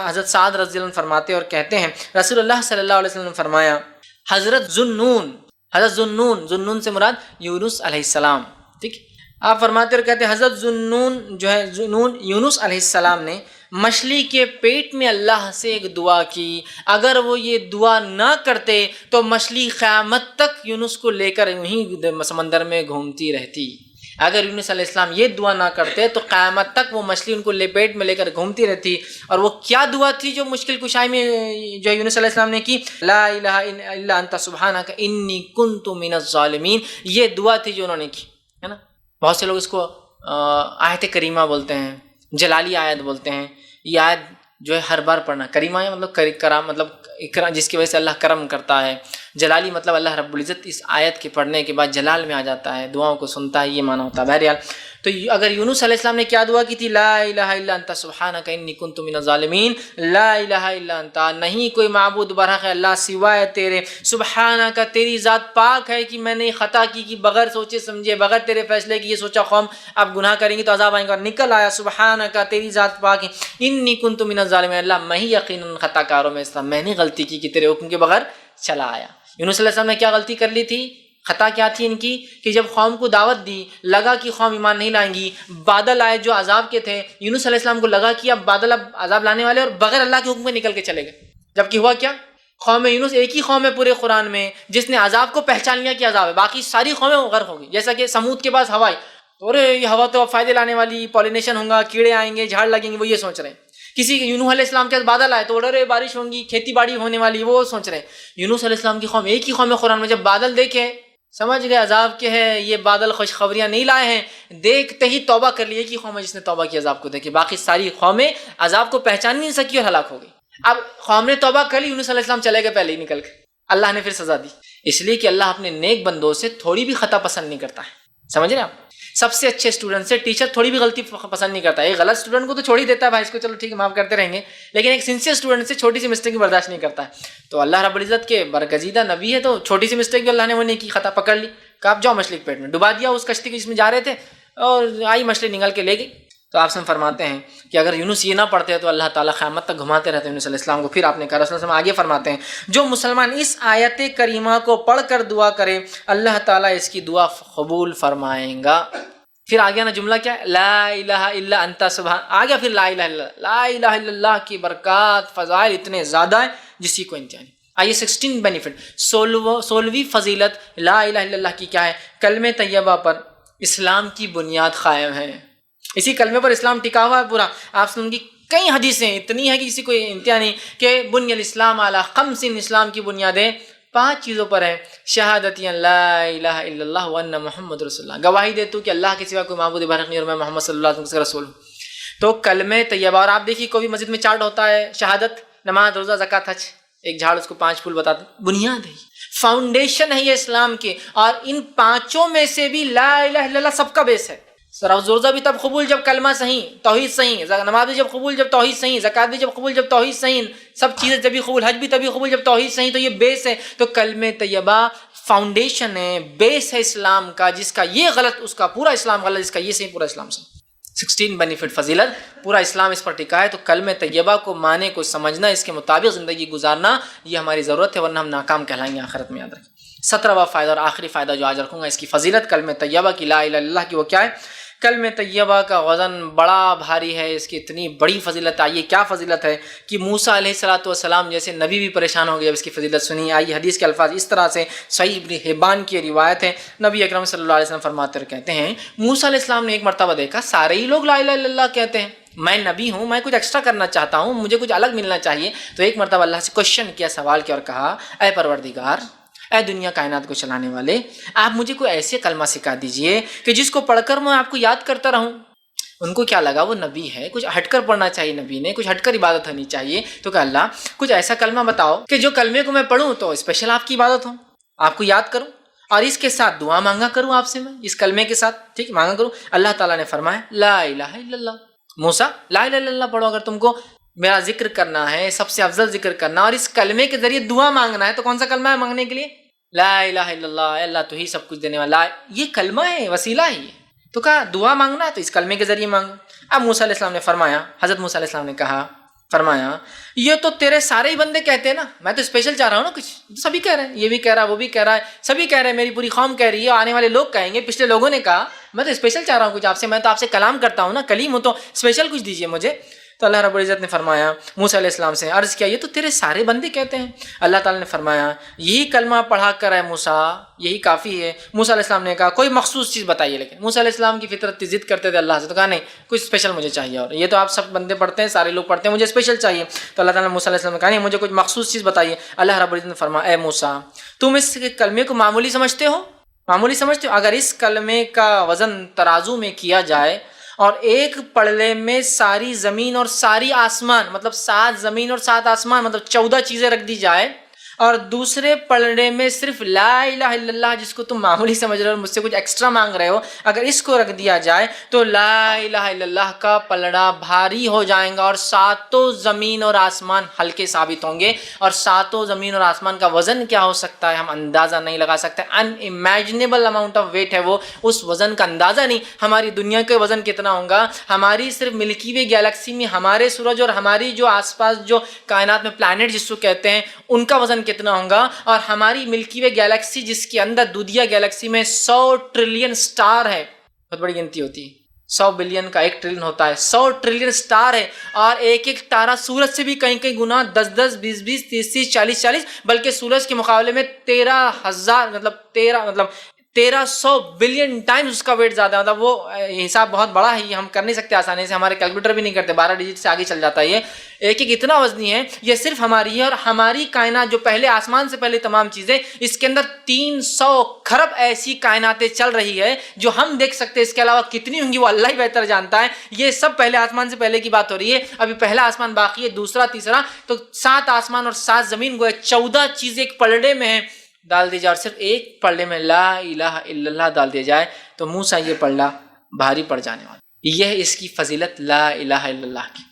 حضرت سعد رضی اللہ عنہ فرماتے اور کہتے ہیں رسول اللہ صلی اللہ علیہ وسلم نے فرمایا حضرت ذُنُّون سے مراد یونس علیہ السلام، ٹھیک، آپ فرماتے اور کہتے ہیں حضرت ذُنُّون یونس علیہ السلام نے مچھلی کے پیٹ میں اللہ سے ایک دعا کی، اگر وہ یہ دعا نہ کرتے تو مچھلی قیامت تک یونس کو لے کر وہیں سمندر میں گھومتی رہتی۔ اگر یونس علیہ السلام یہ دعا نہ کرتے تو قیامت تک وہ مچھلی ان کو پیٹ میں لے کر گھومتی رہتی۔ اور وہ کیا دعا تھی جو مشکل کشائی میں جو یونس علیہ السلام نے کی؟ لا الہ الا انت سبحانک انی کنت من الظالمین، یہ دعا تھی جو انہوں نے کی، ہے نا۔ بہت سے لوگ اس کو آیت کریمہ بولتے ہیں، جلالی آیت بولتے ہیں۔ یہ آیت جو ہے ہر بار پڑھنا، کریمہ ہے مطلب کرام، مطلب جس کی وجہ سے اللہ کرم کرتا ہے، جلالی مطلب اللہ رب العزت اس آیت کے پڑھنے کے بعد جلال میں آ جاتا ہے، دعاؤں کو سنتا ہے، یہ معنی ہوتا ہے۔ بہرحال تو اگر یونس علیہ السلام نے کیا دعا کی تھی؟ لا الہ الا انت سبحانک انی کنت من الظالمین، لا الہ الا انت، نہیں کوئی معبود برحق ہے اللہ سوائے تیرے، سبحانک تیری ذات پاک ہے کہ میں نے خطا کی کہ بغیر سوچے سمجھے، بغیر تیرے فیصلے کی یہ سوچا قوم اب گناہ کریں گے تو عذاب آئیں گا، اور نکل آیا سبحانک تیری ذات پاک ہے، انی کنت من الظالمین، اللہ میں ہی یقیناً خطا کاروں میں سے، میں نے غلطی کی کہ تیرے حکم کے بغیر چلا آیا۔ یونس علیہ السلام نے کیا غلطی کر لی تھی؟ خطا کیا تھی ان کی کہ جب قوم کو دعوت دی، لگا کہ قوم ایمان نہیں لائیں گی، بادل آئے جو عذاب کے تھے، یونس علیہ السلام کو لگا کہ اب بادل اب عذاب لانے والے، اور بغیر اللہ کے حکم کے نکل کے چلے گئے۔ جبکہ ہوا کیا؟ قوم یونس ایک ہی قوم ہے پورے قرآن میں جس نے عذاب کو پہچان لیا کہ عذاب ہے، باقی ساری قومیں غرق ہو گئی۔ جیسا کہ سمود کے پاس ہوا، ارے یہ ہوا تو فائدے لانے والی، پالینیشن ہوگا، کیڑے آئیں گے، جھاڑ لگیں گے، وہ یہ سوچ رہے ہیں۔ کسی نوح علیہ السلام کے پاس بادل آئے تو ڈرے بارش ہوگی، کھیتی باڑی ہونے والی، وہ سوچ رہے ہیں۔ یونس علیہ السلام کی قوم ایک ہی قوم ہے قرآن میں، جب بادل دیکھے سمجھ گئے عذاب کے ہیں، یہ بادل خوشخبریاں نہیں لائے ہیں، دیکھتے ہی توبہ کر لی۔ ایک ہی قوم ہے جس نے توبہ کی عذاب کو دیکھے، باقی ساری قومیں عذاب کو پہچان نہیں سکی اور ہلاک ہو گئی۔ اب قوم نے توبہ کر لی، یونس علیہ السلام چلے گئے پہلے ہی نکل کے، اللہ نے پھر سزا دی، اس لیے کہ اللہ اپنے نیک بندوں سے تھوڑی بھی خطا پسند نہیں کرتا ہے، سمجھ رہے آپ؟ سب سے اچھے اسٹوڈنٹ سے ٹیچر تھوڑی بھی غلطی پسند نہیں کرتا ہے۔ ایک غلط اسٹوڈنٹ کو تو چھوڑ ہی دیتا ہے، بھائی اس کو چلو ٹھیک ہے معاف کرتے رہیں گے، لیکن ایک سنسیئر اسٹوڈنٹ سے چھوٹی سی مسٹیک بھی برداشت نہیں کرتا ہے۔ تو اللہ رب العزت کے برگزیدہ نبی ہے، تو چھوٹی سی مسٹیک بھی اللہ نے وہ نہیں کی، خطا پکڑ لی کہ آپ جاؤ مچھلی کے پیٹ میں، ڈبا دیا اس کشتی کو جس میں جا رہے تھے، اور آئی مچھلی نگل کے لے گئی۔ تو آپ سے فرماتے ہیں کہ اگر یونس یہ نہ پڑھتے تو اللہ تعالیٰ قیامت تک گھماتے رہتے ہیں یونس علیہ السلام کو. پھر آپ نے کہا رسول اللہ صلی اللہ علیہ وسلم آگے فرماتے ہیں جو مسلمان اس آیت کریمہ کو پڑھ کر دعا کرے اللہ تعالیٰ اس کی دعا قبول فرمائیں گا. پھر آگیا نا جملہ کیا ہے؟ لا الہ الا انت سبحان. آگیا پھر لا الہ الا اللہ. لا الہ الا اللہ کی برکات فضائل اتنے زیادہ ہیں جس کی کوئی انتہا نہیں. آئیے 16 بینیفٹ. 16ویں فضیلت لا الہ الا اللہ کی کیا ہے؟ کلمہ طیبہ پر اسلام کی بنیاد قائم ہے. اسی کلمے پر اسلام ٹکا ہوا ہے پورا. آپ سے ان کی کئی حدیثیں اتنی ہیں کہ کسی کو انتہا نہیں کہ بنی الاسلام علی خمس، اسلام کی بنیادیں 5 چیزوں پر ہیں. شہادت لا الہ الا اللہ وان محمد رسول اللہ، گواہی دے تو کہ اللہ کے سوا کوئی معبود برحق نہیں اور میں محمد صلی اللہ علیہ وسلم کا رسول ہوں. تو کلمہ طیبہ. اور آپ دیکھیے کوئی بھی مسجد میں چارٹ ہوتا ہے شہادت، نماز، روزہ، زکوٰۃ، حج، ایک جھاڑ اس کو 5 پھول بتاتے. بنیاد ہے، فاؤنڈیشن ہے یہ اسلام کی. اور ان 5 میں سے بھی لا الہ الا اللہ سب کا بیس ہے. روزہ بھی تب قبول جب کلمہ صحیح، توحید صحیح. نماز بھی جب قبول جب توحید صحیح. زکوٰۃ بھی جب قبول جب توحید صحیح. سب چیزیں جبھی قبول. حج بھی تبھی قبول جب توحید صحیح. تو یہ بیس ہے. تو کلمہ طیبہ فاؤنڈیشن ہے، بیس ہے اسلام کا. جس کا یہ غلط اس کا پورا اسلام غلط، جس کا یہ صحیح پورا اسلام صحیح. 16 بینیفٹ فضیلت، پورا اسلام اس پر ٹکا ہے. تو کلمہ طیبہ کو معنی کو سمجھنا، اس کے مطابق زندگی گزارنا یہ ہماری ضرورت ہے، ورنہ ہم ناکام کہلائیں گے آخرت میں. یاد رکھیں. 17واں فائدہ اور آخری فائدہ جو آج رکھوں گا اس کی فضیلت کلمہ طیبہ کی، لا الہ الا اللہ کی، وہ کیا ہے؟ کلمہ طیبہ کا وزن بڑا بھاری ہے. اس کی اتنی بڑی فضیلت. آئیے کیا فضیلت ہے کہ موسیٰ علیہ السلام جیسے نبی بھی پریشان ہو گئے جب اس کی فضیلت سنی. آئیے حدیث کے الفاظ اس طرح سے، صحیح ابن حبان کی روایت ہے. نبی اکرم صلی اللہ علیہ وسلم فرماتے ہوئے کہتے ہیں موسیٰ علیہ السلام نے ایک مرتبہ دیکھا سارے ہی لوگ لا الہ الا اللہ کہتے ہیں، میں نبی ہوں، میں کچھ ایکسٹرا کرنا چاہتا ہوں، مجھے کچھ الگ ملنا چاہیے. تو ایک مرتبہ اللہ سے کوشچن کیا، سوال کیا اور کہا اے پروردگار، اے دنیا کائنات کو چلانے والے، آپ مجھے کوئی ایسے کلمہ سکھا دیجئے کہ جس کو پڑھ کر میں آپ کو یاد کرتا رہوں. ان کو کیا لگا وہ نبی ہے، کچھ ہٹ کر پڑھنا چاہیے، نبی نے کچھ ہٹ کر عبادت ہونی چاہیے. تو کہ اللہ کچھ ایسا کلمہ بتاؤ کہ جو کلمے کو میں پڑھوں تو اسپیشل آپ کی عبادت ہو، آپ کو یاد کروں اور اس کے ساتھ دعا مانگا کروں آپ سے، میں اس کلمے کے ساتھ ٹھیک مانگا کروں. اللہ تعالیٰ نے فرمایا لا الہ الا اللہ. موسیٰ لا الہ الا اللہ پڑھو، اگر تم کو میرا ذکر کرنا ہے، سب سے افضل ذکر کرنا اور اس کلمے کے ذریعے دعا مانگنا ہے. تو کون سا کلمہ ہے مانگنے کے لیے؟ لا الہ الا اللہ. اے اللہ تو ہی سب کچھ دینے والا، یہ کلمہ ہے، وسیلہ ہے یہ. تو کہا دعا مانگنا ہے تو اس کلمے کے ذریعے مانگو. اب موسیٰ علیہ السلام نے فرمایا، حضرت موسیٰ علیہ السلام نے کہا، فرمایا یہ تو تیرے سارے ہی بندے کہتے ہیں نا، میں تو اسپیشل چاہ رہا ہوں نا کچھ. سبھی کہہ رہے ہیں، یہ بھی کہہ رہا ہے، وہ بھی کہہ رہا ہے، سبھی کہہ رہے ہیں، میری پوری قوم کہہ رہی ہے، آنے والے لوگ کہیں گے، پچھلے لوگوں نے کہا. میں تو اسپیشل چاہ رہا ہوں کچھ آپ سے، میں تو آپ سے کلام کرتا ہوں نا، کلیم ہوں، تو اسپیشل کچھ دیجیے مجھے. تو اللہ رب العزت نے فرمایا موسیٰ علیہ السلام سے عرض کیا یہ تو تیرے سارے بندے کہتے ہیں. اللہ تعالیٰ نے فرمایا یہی کلمہ پڑھا کر ہے موسیٰ، یہی کافی ہے. موسیٰ علیہ السلام نے کہا کوئی مخصوص چیز بتائیے. لیکن موسیٰ علیہ السلام کی فطرت ضد کرتے تھے اللہ سے، تو کہا نہیں کچھ اسپیشل مجھے چاہیے، اور یہ تو آپ سب بندے پڑھتے ہیں، سارے لوگ پڑھتے ہیں، مجھے اسپیشل چاہیے. تو اللہ تعالیٰ نے موسیٰ علیہ السلام نے کہا نہیں مجھے کچھ مخصوص چیز بتائیے. اللہ رب العزت نے فرمایا اے موسیٰ تم اس کلمے کو معمولی سمجھتے ہو؟ معمولی سمجھتے ہو؟ اگر اس کلمے کا وزن ترازو میں کیا جائے اور ایک پڑھنے میں ساری زمین اور ساری آسمان، مطلب 7 زمین اور 7 آسمان، مطلب 14 چیزیں رکھ دی جائے، اور دوسرے پلڑے میں صرف لا الہ الا اللہ جس کو تم معمولی سمجھ رہے ہو، مجھ سے کچھ ایکسٹرا مانگ رہے ہو، اگر اس کو رکھ دیا جائے تو لا الہ الا اللہ کا پلڑا بھاری ہو جائے گا، اور ساتوں زمین اور آسمان ہلکے ثابت ہوں گے. اور ساتوں زمین اور آسمان کا وزن کیا ہو سکتا ہے ہم اندازہ نہیں لگا سکتے. ان امیجنیبل اماؤنٹ آف ویٹ ہے وہ، اس وزن کا اندازہ نہیں. ہماری دنیا کا وزن کتنا ہوگا، ہماری صرف ملکی وے گیلیکسی میں ہمارے سورج اور ہماری جو آس پاس جو کائنات میں پلانٹ جس کو کہتے ہیں ان کا وزن کتنا ہوگا، اور ہماری ملکی وے گیلیکسی جس کے اندر دودھیا گیلیکسی میں 100 ٹریلین سٹار ہے، بہت بڑی گنتی ہوتی ہے، 100 بلین کا 1 ٹریلین ہوتا ہے، 100 ٹریلین سٹار ہے، اور ایک ایک تارہ سورج سے بھی کہیں کہیں گنا 10 20 30 30 40 بلکہ سورج کے مقابلے میں 1300 بلین ٹائمز اس کا ویٹ زیادہ ہے. مطلب وہ حساب بہت بڑا ہے، یہ ہم کر نہیں سکتے آسانی سے، ہمارے کیلکولیٹر بھی نہیں کرتے، 12 ڈیجٹ سے آگے چل جاتا ہے. یہ ایک ایک اتنا وزنی ہے. یہ صرف ہماری ہے، اور ہماری کائنات جو پہلے آسمان سے پہلے تمام چیزیں، اس کے اندر 300 کھرب ایسی کائناتیں چل رہی ہے جو ہم دیکھ سکتے ہیں، اس کے علاوہ کتنی ہوں گی وہ اللہ ہی بہتر جانتا ہے. یہ سب پہلے آسمان سے پہلے کی بات ہو رہی ہے، ابھی پہلا آسمان باقی ہے، دوسرا تیسرا، تو 7 آسمان اور 7 زمین گویا 14 چیزیں ایک پلڑے میں ہیں ڈال دی جائے، اور صرف ایک پلڑے میں لا الہ الا اللہ ڈال دیا جائے تو موسیٰ یہ پلڑا بھاری پڑ جانے والا. یہ اس کی فضیلت لا الہ الا اللہ کی.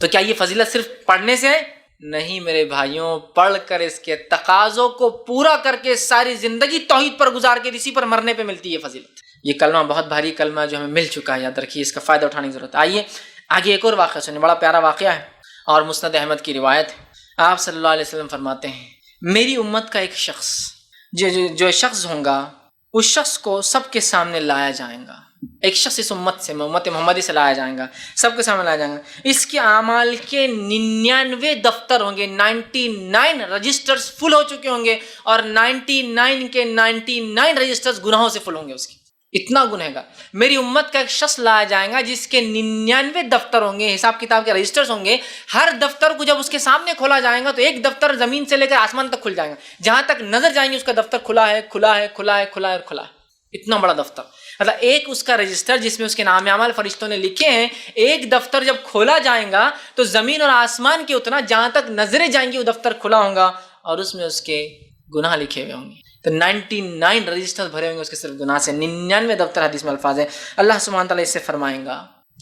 تو کیا یہ فضیلت صرف پڑھنے سے ہے؟ نہیں میرے بھائیوں، پڑھ کر اس کے تقاضوں کو پورا کر کے ساری زندگی توحید پر گزار کے اسی پر مرنے پہ ملتی ہے فضیلت. یہ کلمہ بہت بھاری کلمہ جو ہمیں مل چکا ہے، یاد رکھیے، اس کا فائدہ اٹھانے کی ضرورت ہے۔ آئیے آگے ایک اور واقعہ سنیں، بڑا پیارا واقعہ ہے اور مسند احمد کی روایت ہے۔ آپ صلی اللہ علیہ وسلم فرماتے ہیں میری امت کا ایک شخص جو شخص ہوگا اس شخص کو سب کے سامنے لایا جائے گا، ایک شخص اس امت سے، امت محمدی سے لایا جائے گا، سب کے سامنے لایا جائے گا، اس کے اعمال کے 99 دفتر ہوں گے، 99 رجسٹرز فل ہو چکے ہوں گے، اور 99 کے 99 رجسٹرز گناہوں سے فل ہوں گے، اس کی اتنا گنہگار گا۔ میری امت کا ایک شخص لایا جائے گا جس کے 99 دفتر ہوں گے، حساب کتاب کے رجسٹرز ہوں گے، ہر دفتر کو جب اس کے سامنے کھولا جائے گا تو ایک دفتر زمین سے لے کر آسمان تک کھل جائے گا، جہاں تک نظر جائیں گے اس کا دفتر کھلا ہے کھلا ہے کھلا ہے کھلا ہے اور کھلا ہے، اتنا بڑا دفتر۔ مطلب ایک اس کا رجسٹر جس میں اس کے نام اعمال فرشتوں نے لکھے ہیں، ایک دفتر جب کھولا جائے گا تو زمین اور آسمان کے اتنا جہاں تک نظریں جائیں گی وہ دفتر کھلا ہوگا اور اس میں اس کے گناہ لکھے ہوئے ہوں گے۔ تو 99 رجسٹر بھرے ہوں گے اس کے صرف گناہ سے، 99 دفتر، حدیث میں الفاظ ہے۔ اللہ سبحانہ تعالیٰ اس سے فرمائیں گا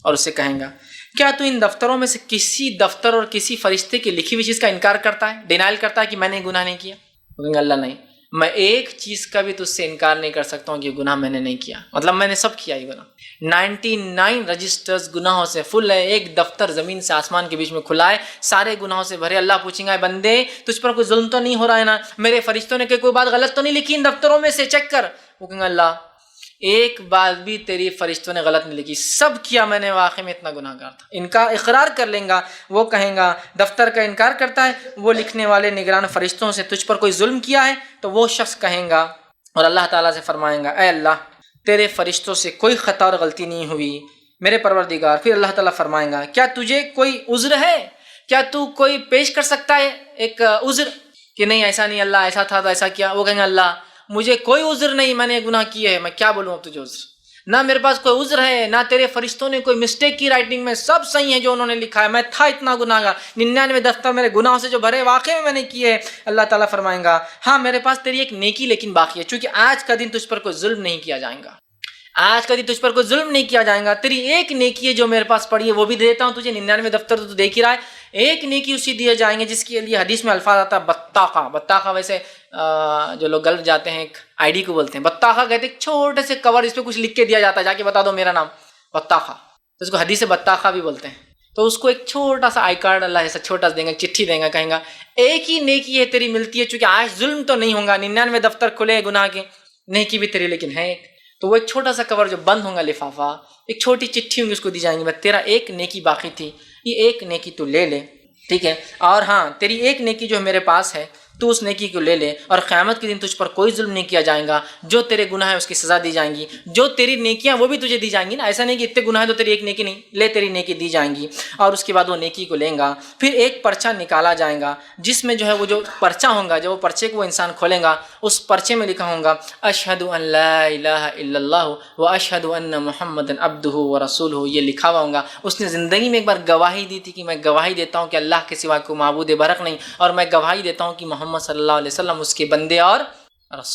اور اس سے کہیں گا کیا تو ان دفتروں میں سے کسی دفتر اور کسی فرشتے کی لکھی ہوئی چیز کا انکار کرتا ہے، ڈینائل کرتا ہے کہ میں نے گناہ نہیں کیا؟ کہیں گے اللہ نہیں، میں ایک چیز کا بھی تجھ سے انکار نہیں کر سکتا ہوں کہ گناہ میں نے نہیں کیا، مطلب میں نے سب کیا یہ گناہ۔ 99 رجسٹرز گناہوں سے فل ہے، ایک دفتر زمین سے آسمان کے بیچ میں کھلا ہے، سارے گناہوں سے بھرے۔ اللہ پوچھیں گا اے بندے تجھ پر کوئی ظلم تو نہیں ہو رہا ہے نا، میرے فرشتوں نے کوئی بات غلط تو نہیں لکھی ان دفتروں میں سے، چیک کر۔ وہ کہیں گے اللہ ایک بات بھی تیری فرشتوں نے غلط نہیں لکھی، سب کیا میں نے، واقعی میں اتنا گناہ گار تھا۔ ان کا اقرار کر لیں گا، وہ کہیں گا دفتر کا انکار کرتا ہے، وہ لکھنے والے نگران فرشتوں سے تجھ پر کوئی ظلم کیا ہے؟ تو وہ شخص کہیں گا اور اللہ تعالیٰ سے فرمائیں گا اے اللہ تیرے فرشتوں سے کوئی خطا اور غلطی نہیں ہوئی میرے پروردگار۔ پھر اللہ تعالیٰ فرمائیں گا کیا تجھے کوئی عذر ہے، کیا تو کوئی پیش کر سکتا ہے ایک عذر کہ نہیں ایسا نہیں اللہ، ایسا تھا تو ایسا کیا؟ وہ کہیں گے اللہ مجھے کوئی عذر نہیں، میں نے گناہ کیے ہے، میں کیا بولوں اب تجھے عذر، نہ میرے پاس کوئی عذر ہے، نہ تیرے فرشتوں نے کوئی مسٹیک کی رائٹنگ میں، سب صحیح ہے جو انہوں نے لکھا ہے، میں تھا اتنا گناہ گار، 99 دفتر میرے گناہوں سے جو بھرے واقعی میں نے کیے ہے۔ اللہ تعالیٰ فرمائیں گا ہاں میرے پاس تیری ایک نیکی لیکن باقی ہے، چونکہ آج کا دن تجھ پر کوئی ظلم نہیں کیا جائے گا، آج کا دن تجھ پر کوئی ظلم نہیں کیا جائے گا، تیری ایک نیکی ہے جو میرے پاس پڑی ہے وہ بھی دے دیتا ہوں تجھے، 99 دفتر تو دیکھ ہی رہا ہے، ایک نیکی اسی دیے جائیں گے جس کے لیے حدیث میں الفاظ آتا ہے بطاقہ۔ بطاقہ ویسے جو لوگ گلف جاتے ہیں ایک آئی ڈی کو بولتے ہیں بطاقہ، کہتے ہیں ایک چھوٹے سے کور، اس پہ کچھ لکھ کے دیا جاتا ہے جا کے بتا دو میرا نام، بطاقہ، تو اس کو حدیث بطاقہ بھی بولتے ہیں۔ تو اس کو ایک چھوٹا سا آئی کارڈ اللہ ایسا چھوٹا سا دیں گا، چٹھی دیں گا، کہیں گا ایک ہی نیکی ہے تیری ملتی ہے، چونکہ آج ظلم تو نہیں ہوگا، 99 دفتر کھلے گناہ کے، نیکی بھی تیری لیکن ہے ایک، تو وہ ایک چھوٹا سا کور جو بند ہوگا لفافہ، ایک چھوٹی چٹھی ہوگی اس کو دی جائیں گی، بس تیرا ایک نیکی باقی تھی، یہ ایک نیکی تو لے لے، ٹھیک ہے، اور ہاں تیری ایک نیکی جو میرے پاس ہے تو اس نیکی کو لے لے، اور قیامت کے دن تجھ پر کوئی ظلم نہیں کیا جائے گا، جو تیرے گناہ ہے اس کی سزا دی جائیں گی، جو تیری نیکیاں وہ بھی تجھے دی جائیں گی نا، ایسا نہیں کہ اتنے گناہ ہے تو تیری ایک نیکی نہیں، لے تیری نیکی دی جائیں گی، اور اس کے بعد وہ نیکی کو لیں گا، پھر ایک پرچہ نکالا جائے گا جس میں جو ہے وہ جو پرچہ ہوگا، جب وہ پرچے کو وہ انسان کھولیں گا اس پرچے میں لکھا ہوگا اشہد ان لا الہ الا اللہ و اشہد ان محمد عبدہ و رسولہ، یہ لکھا ہوا ہوگا۔ اس نے زندگی میں ایک بار گواہی دی تھی کہ میں گواہی دیتا ہوں کہ اللہ کے سوا کوئی معبود برحق نہیں، اور میں گواہی دیتا ہوں کہ محمد صلی اللہ علیہ وسلم اس کے بندے اور رسول